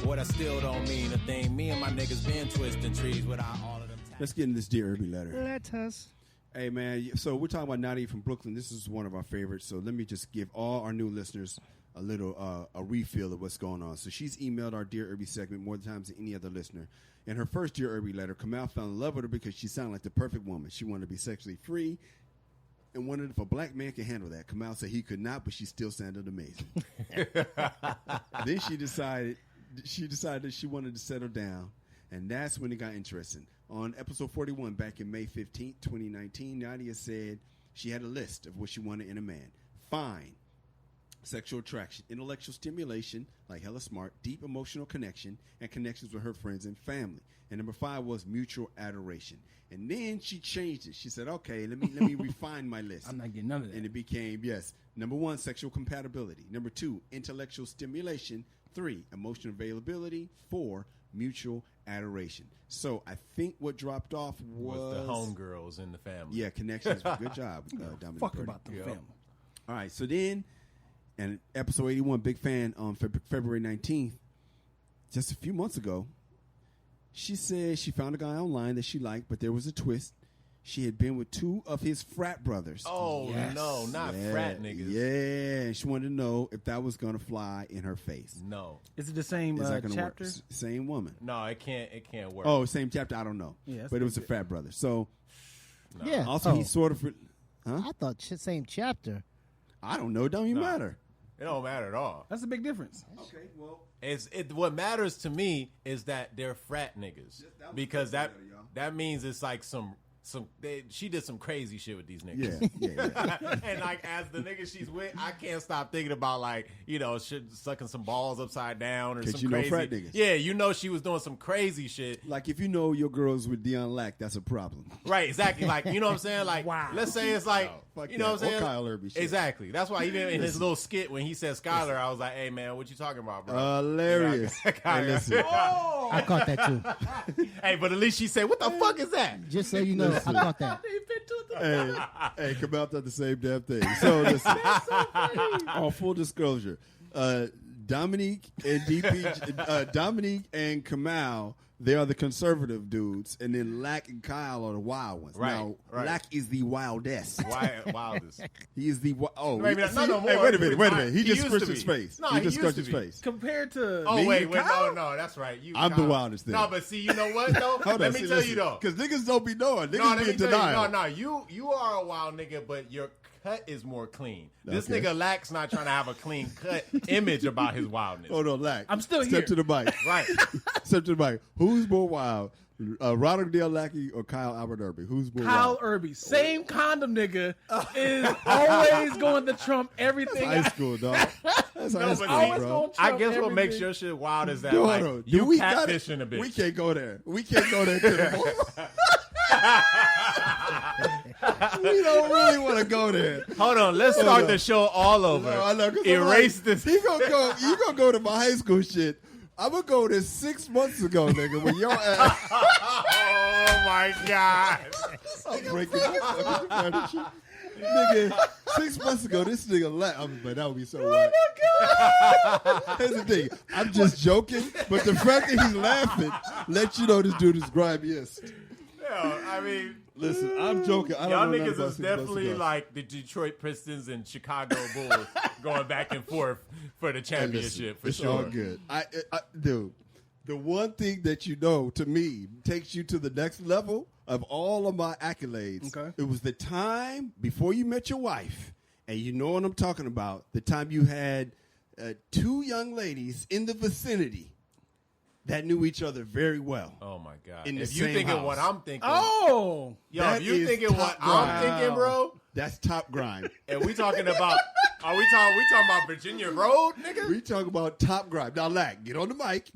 What I still don't mean a thing. Me and my niggas been twisting trees without all of them. Let's get into this Dear Irby letter. Let us. Hey, man, so we're talking about Nadia from Brooklyn. This is one of our favorites, so let me just give all our new listeners a little a refill of what's going on. So she's emailed our Dear Irby segment more times than any other listener. In her first Dear Irby letter, Kamal fell in love with her because she sounded like the perfect woman. She wanted to be sexually free and wondered if a black man could handle that. Kamal said he could not, but she still sounded amazing. Then she decided that she wanted to settle down, and that's when it got interesting. On episode 41, back in May 15th, 2019, Nadia said she had a list of what she wanted in a man. Fine. Sexual attraction, intellectual stimulation, like hella smart, deep emotional connection, and connections with her friends and family. And number 5 was mutual adoration. And then she changed it. She said, okay, let me refine my list. I'm not getting none of that. And it became, number 1, sexual compatibility. Number 2, intellectual stimulation. 3, emotional availability. 4, mutual adoration. So I think what dropped off was the homegirls in the family. Yeah, connections. Good job, Dominic. Fuck Purdy. about the family. All right, so then, and episode 81, big fan on February 19th, just a few months ago, She said she found a guy online that she liked, but there was a twist. She had been with 2 of his frat brothers. Oh, no, not frat niggas. Yeah, she wanted to know if that was going to fly in her face. No. Is it the same Is that going to work? chapter? Same woman. No, it can't work. Oh, same chapter? I don't know. Yeah, but it was a frat brother. So, Yeah. also, Oh, he sort of... Huh? I thought same chapter. I don't know. It don't even matter. It don't matter at all. That's a big difference. Okay, well... What matters to me is that they're frat niggas. Because that means it's like she did some crazy shit with these niggas. Yeah. And like as the nigga she's with, I can't stop thinking about like, sucking some balls upside down or some crazy. Frat niggas. Yeah, she was doing some crazy shit. Like if you know your girl's with Deion Lack, that's a problem. Right, exactly. Like, you know what I'm saying? Like, Wow. let's say it's like, fuck you know what I'm that. Or saying? Kyle Irby shit. Exactly. That's why even in his little skit when he said Skylar, I was like, hey man, what you talking about, bro? Hilarious. Hey, listen. I caught that too. Hey, but at least she said, what the fuck is that? Just so you know, I caught that. Hey, Kamal done the same damn thing. So listen, on full disclosure, Dominique and Kamal, they are the conservative dudes, and then Lack and Kyle are the wild ones. Right, Now, right. Lack is the wildest. Why wildest? He is the Maybe not no more. Hey, wait a minute. He just used scratched to his be. face. No, he he just used scratched to his be. face. Compared to Oh, me wait, and no, Kyle? that's right. I'm the wildest then. No, but see, you know what, though? Let me tell you, though. Because niggas don't be knowing. Niggas No, be let me in tell denial. you. You are a wild nigga, but your cut is more clean. This Okay. nigga Lack's not trying to have a clean cut image about his wildness. Hold on, Lack. I'm still Step here. to the mic. Right. Step to the mic. Who's more wild? Ronald Dale Lackey or Kyle Albert Irby? Who's more Kyle wild? Irby, same condom nigga, is always going to trump everything. High school, dog. That's high but school, see, bro. I guess what makes everything. your shit wild is that No, like no. you We gotta- catfishing a bitch. We can't go there. We can't go there. To the we don't really want to go there. Hold on, let's Hold start on. the show all over. No, I know, 'cause I'm Erase like, this. You gonna go to my high school shit. I'm gonna go there 6 months ago, nigga. When your ass Oh my god. I'm breaking my fucking furniture. Nigga, 6 months ago, this nigga laughed. But that would be so right. Here's the thing. I'm just joking, but the fact that he's laughing lets you know this dude is grimiest. Yo, I mean, Listen, I'm joking. I don't y'all know nothing niggas about is 6 months definitely ago. like the Detroit Pistons and Chicago Bulls going back and forth for the Hey, championship, listen, for it's sure. all good. Dude, the one thing that you know, to me, takes you to the next level of all of my accolades. Okay. It was the time before you met your wife, and you know what I'm talking about, the time you had 2 young ladies in the vicinity that knew each other very well. Oh my god! In the If you same thinking house. what I'm thinking, Oh, yo, that if you is thinking what top I'm grind. thinking, bro, That's top grind. and we talking about, we talking about Virginia Road, nigga? We talk about top grind. Now, Lack, get on the mic.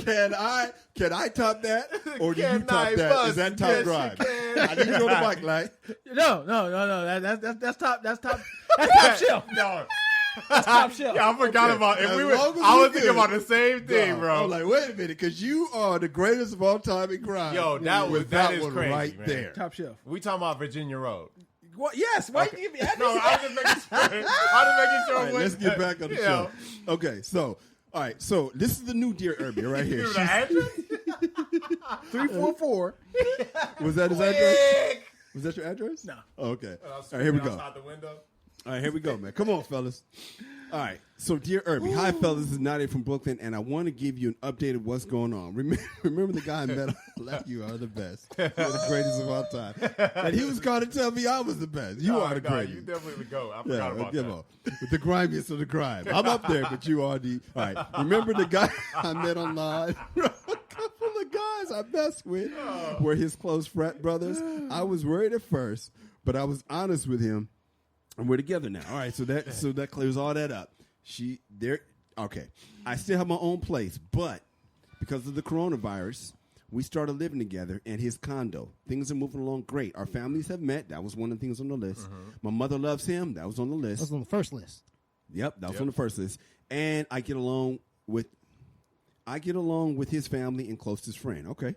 Can I top that, or do you Can top I that? bust? Is that top Yes, you grind? can. I need you on the mic, Lack. no. That's top shelf. No. That's top shelf. Yeah, I forgot about it. As We were, long as I we was thinking good. about the same thing, No, bro. I'm like, wait a minute, because you are the greatest of all time in grind. Yo, that With that is one crazy, right man. there. Top shelf. We talking about Virginia Road. What? Yes. Why you give me? No, I was just making sure. All right, let's get back on the You show. know. Okay, so all right, so this is the new Dear Irby right here. You the address? 344. Was that his address? Was that your address? No. Oh, okay. All right, here we go. Outside the window. All right, here we go, man. Come on, fellas. All right. So, Dear Irby, hi, fellas. This is Nadia from Brooklyn, and I want to give you an update of what's going on. Remember the guy I met on Left? You are the best. You're the greatest of all time. And he was going to tell me I was the best. You are the greatest. You definitely the GOAT. I Yeah, forgot about give that. up. With the grimiest of the grime. I'm up there, but you are the. All right. Remember the guy I met online? A couple of guys I messed with were his close frat brothers. I was worried at first, but I was honest with him, and we're together now. All right. So that clears all that up. Okay. I still have my own place, but because of the coronavirus, we started living together in his condo. Things are moving along great. Our families have met. That was one of the things on the list. My mother loves him. That was on the list. That was on the first list. Yep, that was on the first list. And I get along with his family and closest friend. Okay.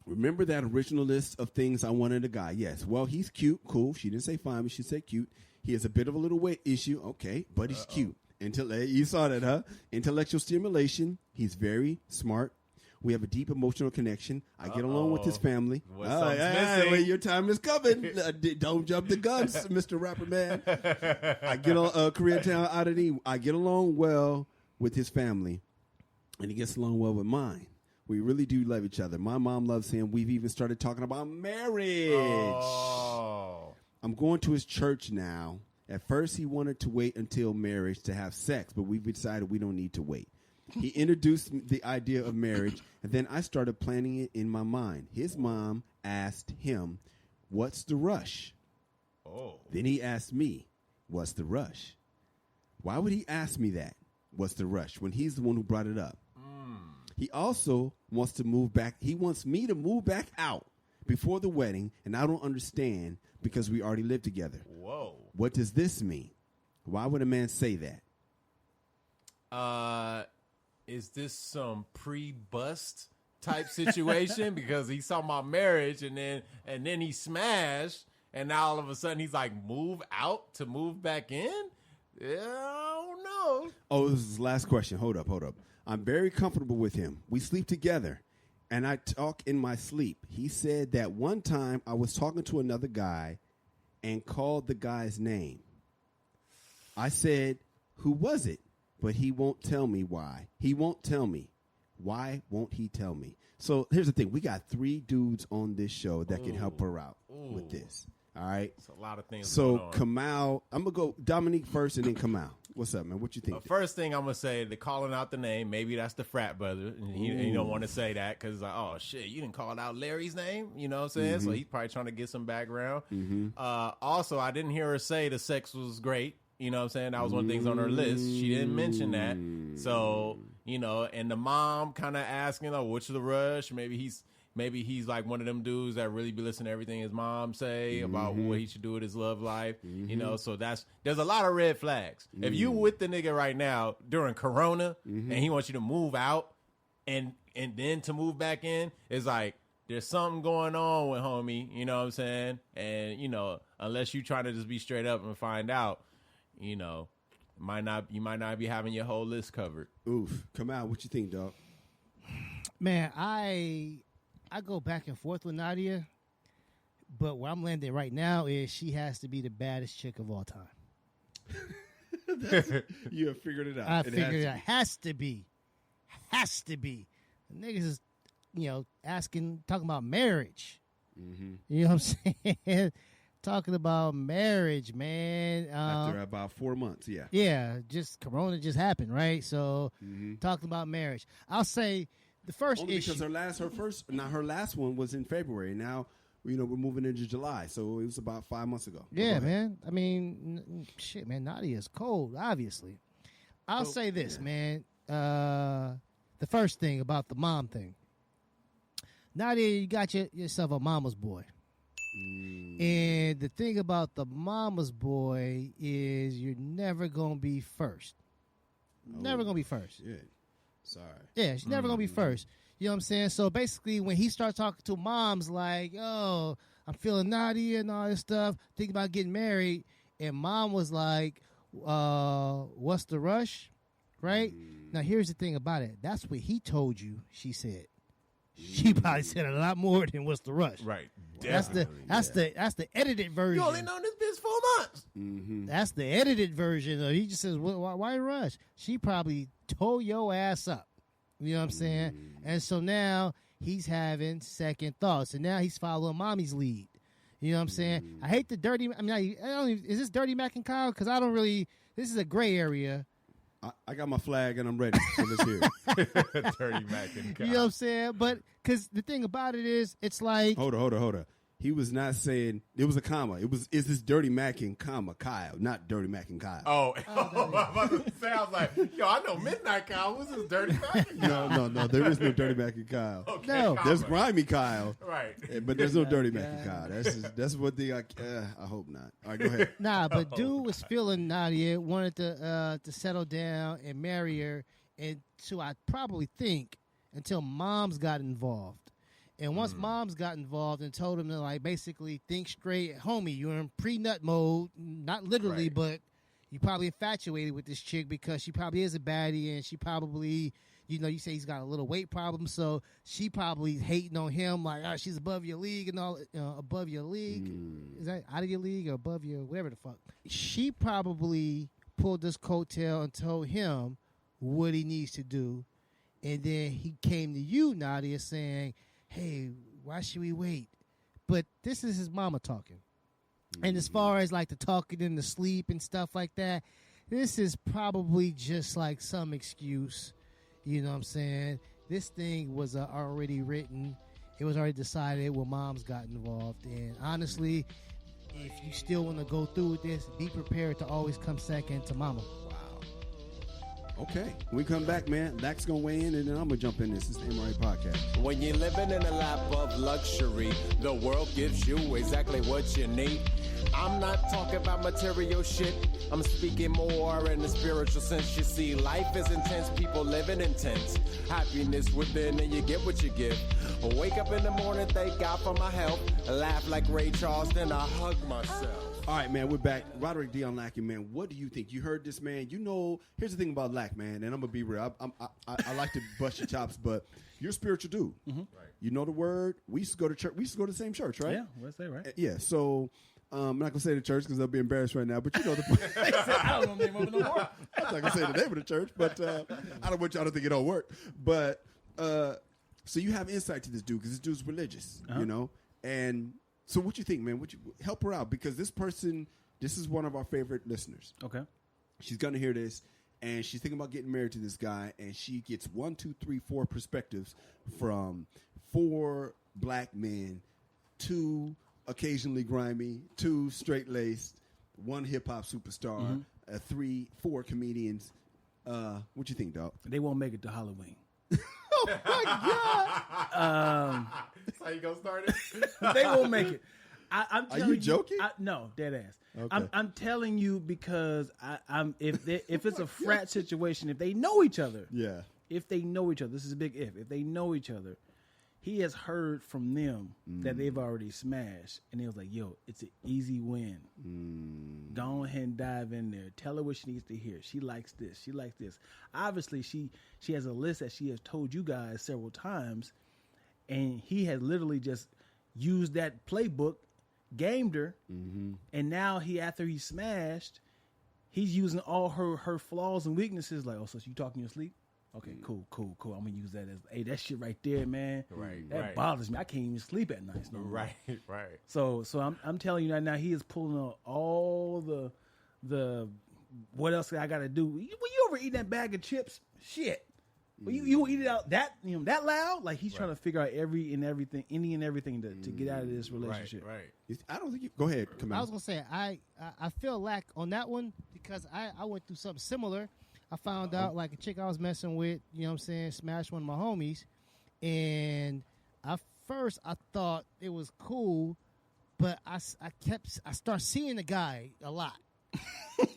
Remember that original list of things I wanted a guy? Yes. Well, he's cute. Cool. She didn't say fine, but she said cute. He has a bit of a little weight issue. Okay. But he's cute. You saw that, huh? Intellectual stimulation. He's very smart. We have a deep emotional connection. I get along with his family. Wait, your time is coming. Don't jump the guns, Mr. Rapper Man. I get on Koreatown Oddity. I get along well with his family, and he gets along well with mine. We really do love each other. My mom loves him. We've even started talking about marriage. Oh. I'm going to his church now. At first, he wanted to wait until marriage to have sex, but we've decided we don't need to wait. He introduced the idea of marriage, and then I started planning it in my mind. His mom asked him, "What's the rush?" Oh. Then he asked me, "What's the rush?" Why would he ask me that? What's the rush? When he's the one who brought it up. He also wants to move back. He wants me to move back out before the wedding, and I don't understand because we already live together. Whoa. What does this mean? Why would a man say that? Is this some pre-bust type situation? Because he's talking about marriage and then he smashed, and now all of a sudden he's like, move out to move back in? Yeah, I don't know. Oh, this is his last question. Hold up. I'm very comfortable with him. We sleep together, and I talk in my sleep. He said that one time I was talking to another guy and called the guy's name. I said, "Who was it?" But he won't tell me why. He won't tell me. Why won't he tell me? So here's the thing. We got 3 dudes on this show that can help her out with this. All right? It's a lot of things So going on. Kamal, I'm going to go Dominique first and then Kamal. What's up, man? What you think? First thing I'm going to say, the calling out the name, maybe that's the frat brother. And he don't want to say that because, like, oh, shit, you didn't call out Larry's name? You know what I'm saying? So he's probably trying to get some background. Also, I didn't hear her say the sex was great. You know what I'm saying? That was one of the things on her list. She didn't mention that. So, you know, and the mom kind of asking, oh, what's the rush? Maybe he's like one of them dudes that really be listening to everything his mom say about what he should do with his love life. You know, so there's a lot of red flags. If you with the nigga right now during Corona and he wants you to move out and then to move back in, it's like there's something going on with homie, you know what I'm saying? And, you know, unless you trying to just be straight up and find out, you know, you might not be having your whole list covered. Oof. Kamal, what you think, dog? Man, I go back and forth with Nadia, but where I'm landing right now is she has to be the baddest chick of all time. You have figured it out. I figured it out. Has to be. The niggas is, you know, talking about marriage. You know what I'm saying? Talking about marriage, man. After about 4 months, yeah. Yeah, just Corona just happened, right? So talking about marriage. I'll say the first Only issue. because her last one was in February. Now, you know, we're moving into July, so it was about 5 months ago. Yeah, man. I mean, shit, man. Nadia is cold, obviously. I'll say this, man. The first thing about the mom thing. Nadia, you got yourself a mama's boy. And the thing about the mama's boy is you're never going to be first. Never going to be first. Shit. Sorry. Yeah, she's never going to be first. You know what I'm saying? So basically, when he starts talking to moms like, oh, I'm feeling Nadia and all this stuff, thinking about getting married, and mom was like, what's the rush? Right? Now, here's the thing about it. That's what he told you, she said. She probably said a lot more than what's the rush. Right. That's the edited version. You only known this bitch 4 months. That's the edited version. He just says, why rush? She probably tore your ass up. You know what I'm saying? And so now he's having second thoughts. And now he's following mommy's lead. You know what I'm saying? I hate the dirty. I mean, is this Dirty Mac and Kyle? Because I don't really. This is a gray area. I got my flag and I'm ready. So let's hear it. Dirty Mac and Kyle. You know what I'm saying? But because the thing about it is, it's like. Hold on. He was not saying it was a comma. Is this Dirty Mac and comma Kyle, not Dirty Mac and Kyle. Oh, I was about to say, I was like, yo, I know Midnight Kyle. What's this Dirty Mac and Kyle? No, there is no Dirty Mac and Kyle. Okay, No. comma. There's Grimy Kyle, Right. but there's no Dirty Mac and Kyle. That's what they. I hope not. All right, go ahead. Nah, but dude was feeling Nadia, wanted to settle down and marry her, and so I probably think until moms got involved. And once moms got involved and told him to, like, basically think straight, homie, you're in pre-nut mode, not literally, Right. but, you probably infatuated with this chick because she probably is a baddie, and she probably, you know, you say he's got a little weight problem, so she probably hating on him like, oh, she's above your league and all, above your league. Is that out of your league or above your whatever the fuck? She probably pulled this coattail and told him what he needs to do, and then he came to you, Nadia, saying, hey, why should we wait? But this is his mama talking. And as far as like the talking in the sleep and stuff like that, this is probably just like some excuse. You know what I'm saying? This thing was already written. It was already decided when moms got involved. And honestly, if you still want to go through with this, be prepared to always come second to mama. Okay. When we come back, man, Lac's going to weigh in, and then I'm going to jump in. This is the MRA Podcast. When you're living in a lap of luxury, the world gives you exactly what you need. I'm not talking about material shit. I'm speaking more in the spiritual sense. You see, life is intense. People living intense. Happiness within, and you get what you give. Wake up in the morning, thank God for my health. Laugh like Ray Charles, then I hug myself. All right, man, we're back. Roderick Dion Lackey, man, what do you think? You heard this, man. You know, here's the thing about Lack, man, and I'm going to be real. I like to bust your chops, but you're a spiritual dude. Mm-hmm. Right. You know the word. We used to go to church. We used to go to the same church, right? Yeah, let's say, right? Yeah, so I'm not going to say the church because they'll be embarrassed right now, but you know the I don't know the name of it no more. I'm not going to say the name of the church, but I don't want y'all to think it don't work. But so you have insight to this dude because this dude's religious, you know, and so what you think, man? Would you help her out? Because this is one of our favorite listeners. Okay. She's going to hear this, and she's thinking about getting married to this guy, and she gets 1, 2, 3, 4 perspectives from 4 black men, 2 occasionally grimy, 2 straight-laced, 1 hip-hop superstar, 4 comedians. What you think, dog? They won't make it to Halloween. Oh, my God. That's how you gonna start it? They won't make it. I'm Are telling you joking? No, dead ass. Okay. I'm telling you because if it's a frat situation, if they know each other, if they know each other, this is a big if they know each other, he has heard from them that they've already smashed, and he was like, yo, it's an easy win. Go ahead and dive in there. Tell her what she needs to hear. She likes this. She likes this. Obviously, she has a list that she has told you guys several times, and he has literally just used that playbook, gamed her, and now after he smashed, he's using all her flaws and weaknesses. Like, oh, so you talking in your sleep? Okay, cool. I'm gonna use that as, hey, that shit right there, man. That bothers me. I can't even sleep at night. No more. Right. So I'm telling you now he is pulling out all the what else I got to do? When you ever eat that bag of chips, shit. Well, you eat it out that loud? Like he's trying to figure out any and everything to get out of this relationship. Right. I don't think you. Go ahead, Kamal. I was gonna say I feel lack on that one because I went through something similar. I found out like a chick I was messing with, you know what I'm saying, smashed one of my homies, and at first I thought it was cool, but I start seeing the guy a lot.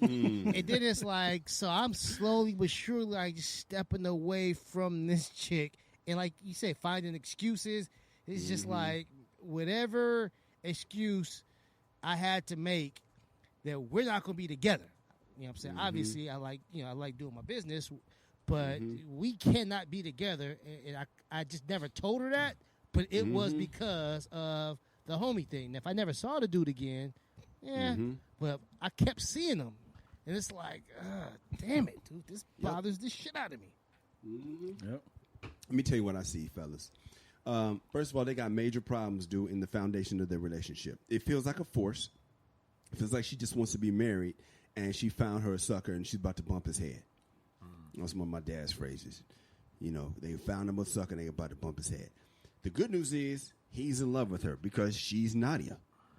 And then it's like, so I'm slowly but surely like just stepping away from this chick, and like you say, finding excuses. It's just like whatever excuse I had to make that we're not gonna be together. You know what I'm saying? Obviously, I like doing my business, but we cannot be together. And I just never told her that, but it was because of the homie thing. Now, if I never saw the dude again, but I kept seeing him. And it's like, damn it, dude, this bothers the shit out of me. Yep. Let me tell you what I see, fellas. First of all, they got major problems, dude, in the foundation of their relationship. It feels like a force. It feels like she just wants to be married. And she found her a sucker, and she's about to bump his head. That's one of my dad's phrases. You know, they found him a sucker, and they're about to bump his head. The good news is he's in love with her because she's Nadia.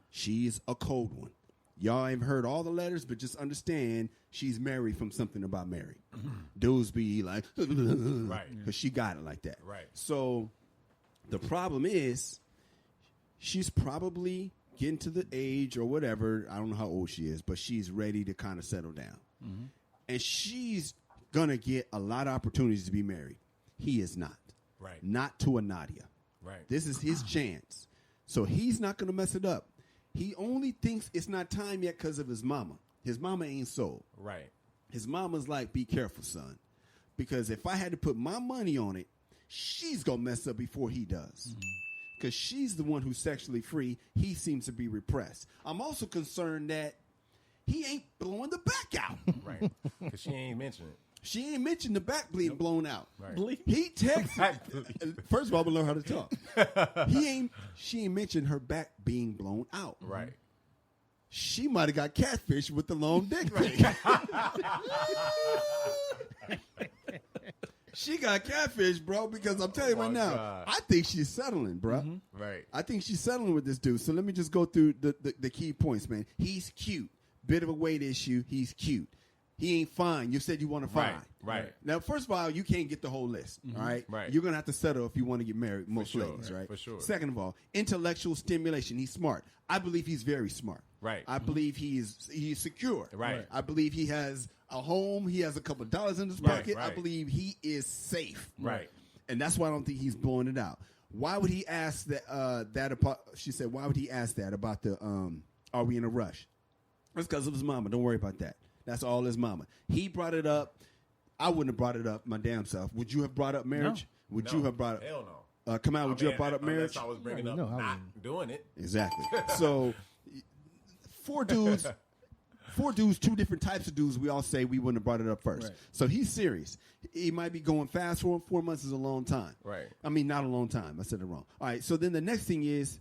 She's a cold one. Y'all ain't heard all the letters, but just understand she's married from something about Mary. Dudes be like, because she got it like that. Right. So the problem is she's probably getting to the age or whatever, I don't know how old she is, but she's ready to kind of settle down. And she's going to get a lot of opportunities to be married. He is not. Right. Not to a Nadia. Right. This is his chance. So he's not going to mess it up. He only thinks it's not time yet because of his mama. His mama ain't sold. Right. His mama's like, be careful, son. Because if I had to put my money on it, she's going to mess up before he does. Because she's the one who's sexually free. He seems to be repressed. I'm also concerned that he ain't blowing the back out. Right. Because she ain't mentioned it. She ain't mentioned the back being blown out. Right. He texted. First of all, I'm gonna learn how to talk. She ain't mentioned her back being blown out. Right. She might have got catfish with the long dick pic. She got catfish, bro, because I'm telling you right now, God. I think she's settling, bro. Right. I think she's settling with this dude. So let me just go through the key points, man. He's cute. Bit of a weight issue. He's cute. He ain't fine. You said you want to find. Right. Now, first of all, you can't get the whole list, all right? Right. You're going to have to settle if you want to get married, most sure, ladies, right? For sure. Second of all, intellectual stimulation. He's smart. I believe he's very smart. Right. I believe he's secure. Right. I believe he has a home. He has a couple of dollars in his Right, pocket. I right. believe he is safe. Right. And that's why I don't think he's blowing it out. Why would he ask that about, she said, why would he ask that about the, are we in a rush? That's because of his mama. Don't worry about that. That's all his mama. He brought it up. I wouldn't have brought it up my damn self. Would you have brought up marriage? No. Would you have brought up? Hell no. Kamal, would you have brought up marriage? Unless I was bringing up No, I not wouldn't. doing it. Exactly. So, four dudes, two different types of dudes. We all say we wouldn't have brought it up first. Right. So he's serious. He might be going fast for him. 4 months is a long time. Right. I mean, not a long time. I said it wrong. All right. So then the next thing is,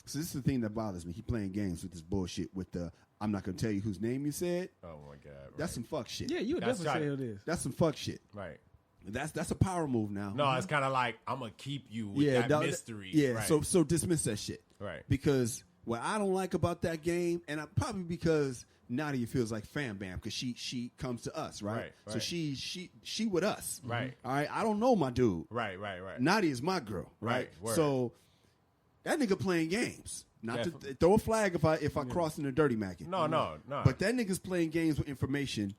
so this is the thing that bothers me. He playing games with this bullshit with the, I'm not going to tell you whose name you said. Oh my God. Right. That's some fuck shit. Yeah, you would That's definitely say right. who it is. That's some fuck shit. Right. That's a power move now. No, it's kind of like I'm gonna keep you with that dog, mystery. Yeah, Right. so dismiss that shit. Right. Because what I don't like about that game, and probably because Nadia feels like Fam Bam, because she comes to us, right? Right, So right. she with us. Right. All right. I don't know my dude. Right. Nadia is my girl. Right. Word. So that nigga playing games. Not to throw a flag if I cross in a dirty mackin. No. But that nigga's playing games with information.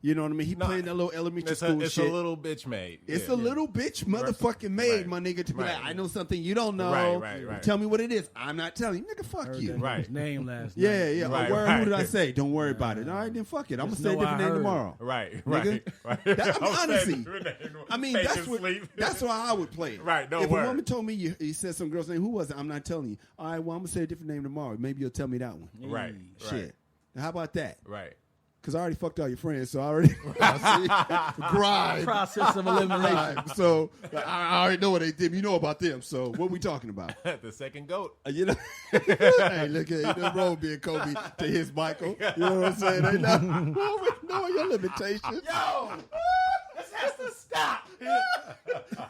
You know what I mean? He playing that little elementary school it's shit. a little bitch made. It's Yeah. a little bitch motherfucking made, Right. my nigga, to be Right. like, I know something you don't know. Right. Tell me what it is. I'm not telling you. Nigga, fuck Heard you. that Right. nigga's name last Yeah, night. yeah. Right, Who right. did I say? Don't worry about it. All right, then fuck it. I'm going to Just say a know different I name heard. tomorrow. Right. That- I'm honestly, saying different name. I mean, Fake that's and what. sleep. That's why I would play it. Right, no If word. a woman told me he said some girl's name, who was it? I'm not telling you. All right, well, I'm going to say a different name tomorrow. Maybe you'll tell me that one. Right. Shit. Now, how about that? Right. Because I already fucked all your friends, so I already Grime. Process of elimination. Grime. So I already know what they did. You know about them. So what we talking about? The second goat. You know, hey, look at the road being Kobe to his Michael. You know what I'm saying? They not knowing your limitations. Yo, this has to stop.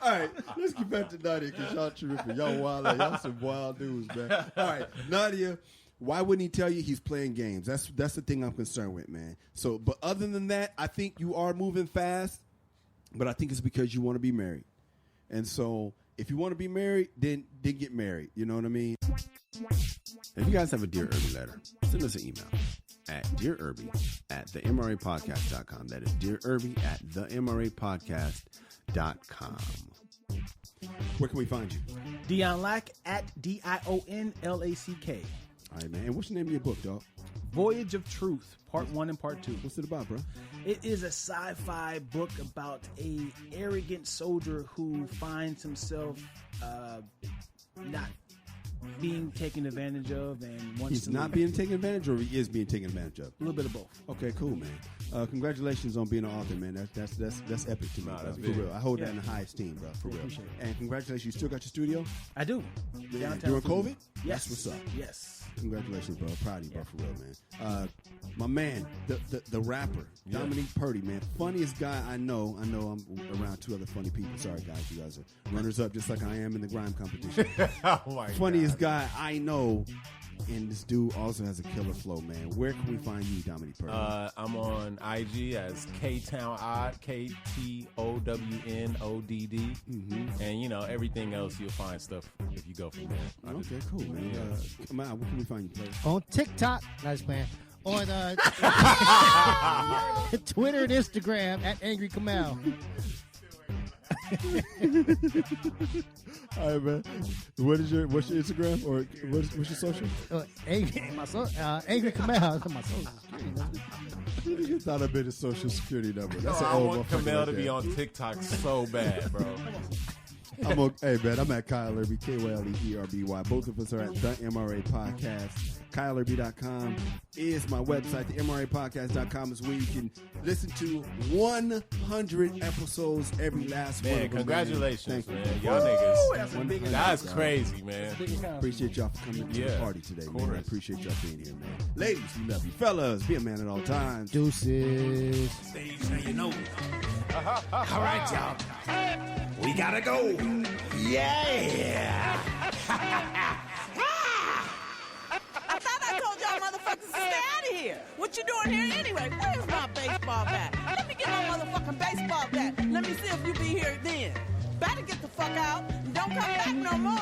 All right, let's get back to Nadia because y'all tripping. Y'all wild. Y'all some wild dudes, man. All right, Nadia. Why wouldn't he tell you he's playing games? That's the thing I'm concerned with, man. So, but other than that, I think you are moving fast, but I think it's because you want to be married. And so, if you want to be married, then get married. You know what I mean? If you guys have a Dear Irby letter, send us an email at dearirby@themrapodcast.com. That is dearirby@themrapodcast.com. Where can we find you? Dion Lack at DIONLACK. All right, man. And what's the name of your book, dog? Voyage of Truth, Part 1 and Part 2. What's it about, bro? It is a sci-fi book about a arrogant soldier who finds himself not being taken advantage of and wants He's to not leave. being taken advantage, or he is being taken advantage of? A little bit of both. Okay, cool, man. Congratulations on being an author, man. That's epic to me, Nah, bro. that's For big. real. I hold that in the highest esteem, bro. For real. appreciate it. And congratulations, you still got your studio? I do. Yeah, Downtown during studio. COVID? Yes. That's what's up. Yes. Congratulations, bro. Proud of you, bro, for real, man. My man, the rapper, Dominique Purdy, man. Funniest guy I know. I know I'm around two other funny people. Sorry, guys. You guys are runners up just like I am in the grime competition. Oh my Funniest guy I know. And this dude also has a killer flow, man. Where can we find you, Dominique Purdy? I'm on IG as K-Town Odd, KTOWNODD. And, you know, everything else you'll find stuff if you go from there. Okay, cool, man. Come on, where can we find you, player? On TikTok, nice man. On Twitter and Instagram at Angry Kamal. All right, man. What's your Instagram or what's your social? Angry Kamal. That's my social security number. You thought I been a social security number. That's an I old want motherfucker Kamal right to be there. on TikTok so bad, bro. Hey, man, I'm at Kyle Irby, KYLEERBY. Both of us are at The MRA Podcast. KyleIrby.com is my website. The MRApodcast.com is where you can listen to 100 episodes every last one. Man, of them, congratulations, man. man. Thank you. Y'all niggas. That's a big That's crazy, man. Appreciate y'all for coming to the Yeah, party today, of man. I course. appreciate y'all being here, man. Ladies, we love you. Fellas, be a man at all times. Deuces. Stage now you know. All right, y'all. We gotta go. Yeah. I thought I told y'all motherfuckers to stay out of here. What you doing here anyway? Where's my baseball bat? Let me get my motherfucking baseball bat. Let me see if you be here then. Better get the fuck out and don't come back no more.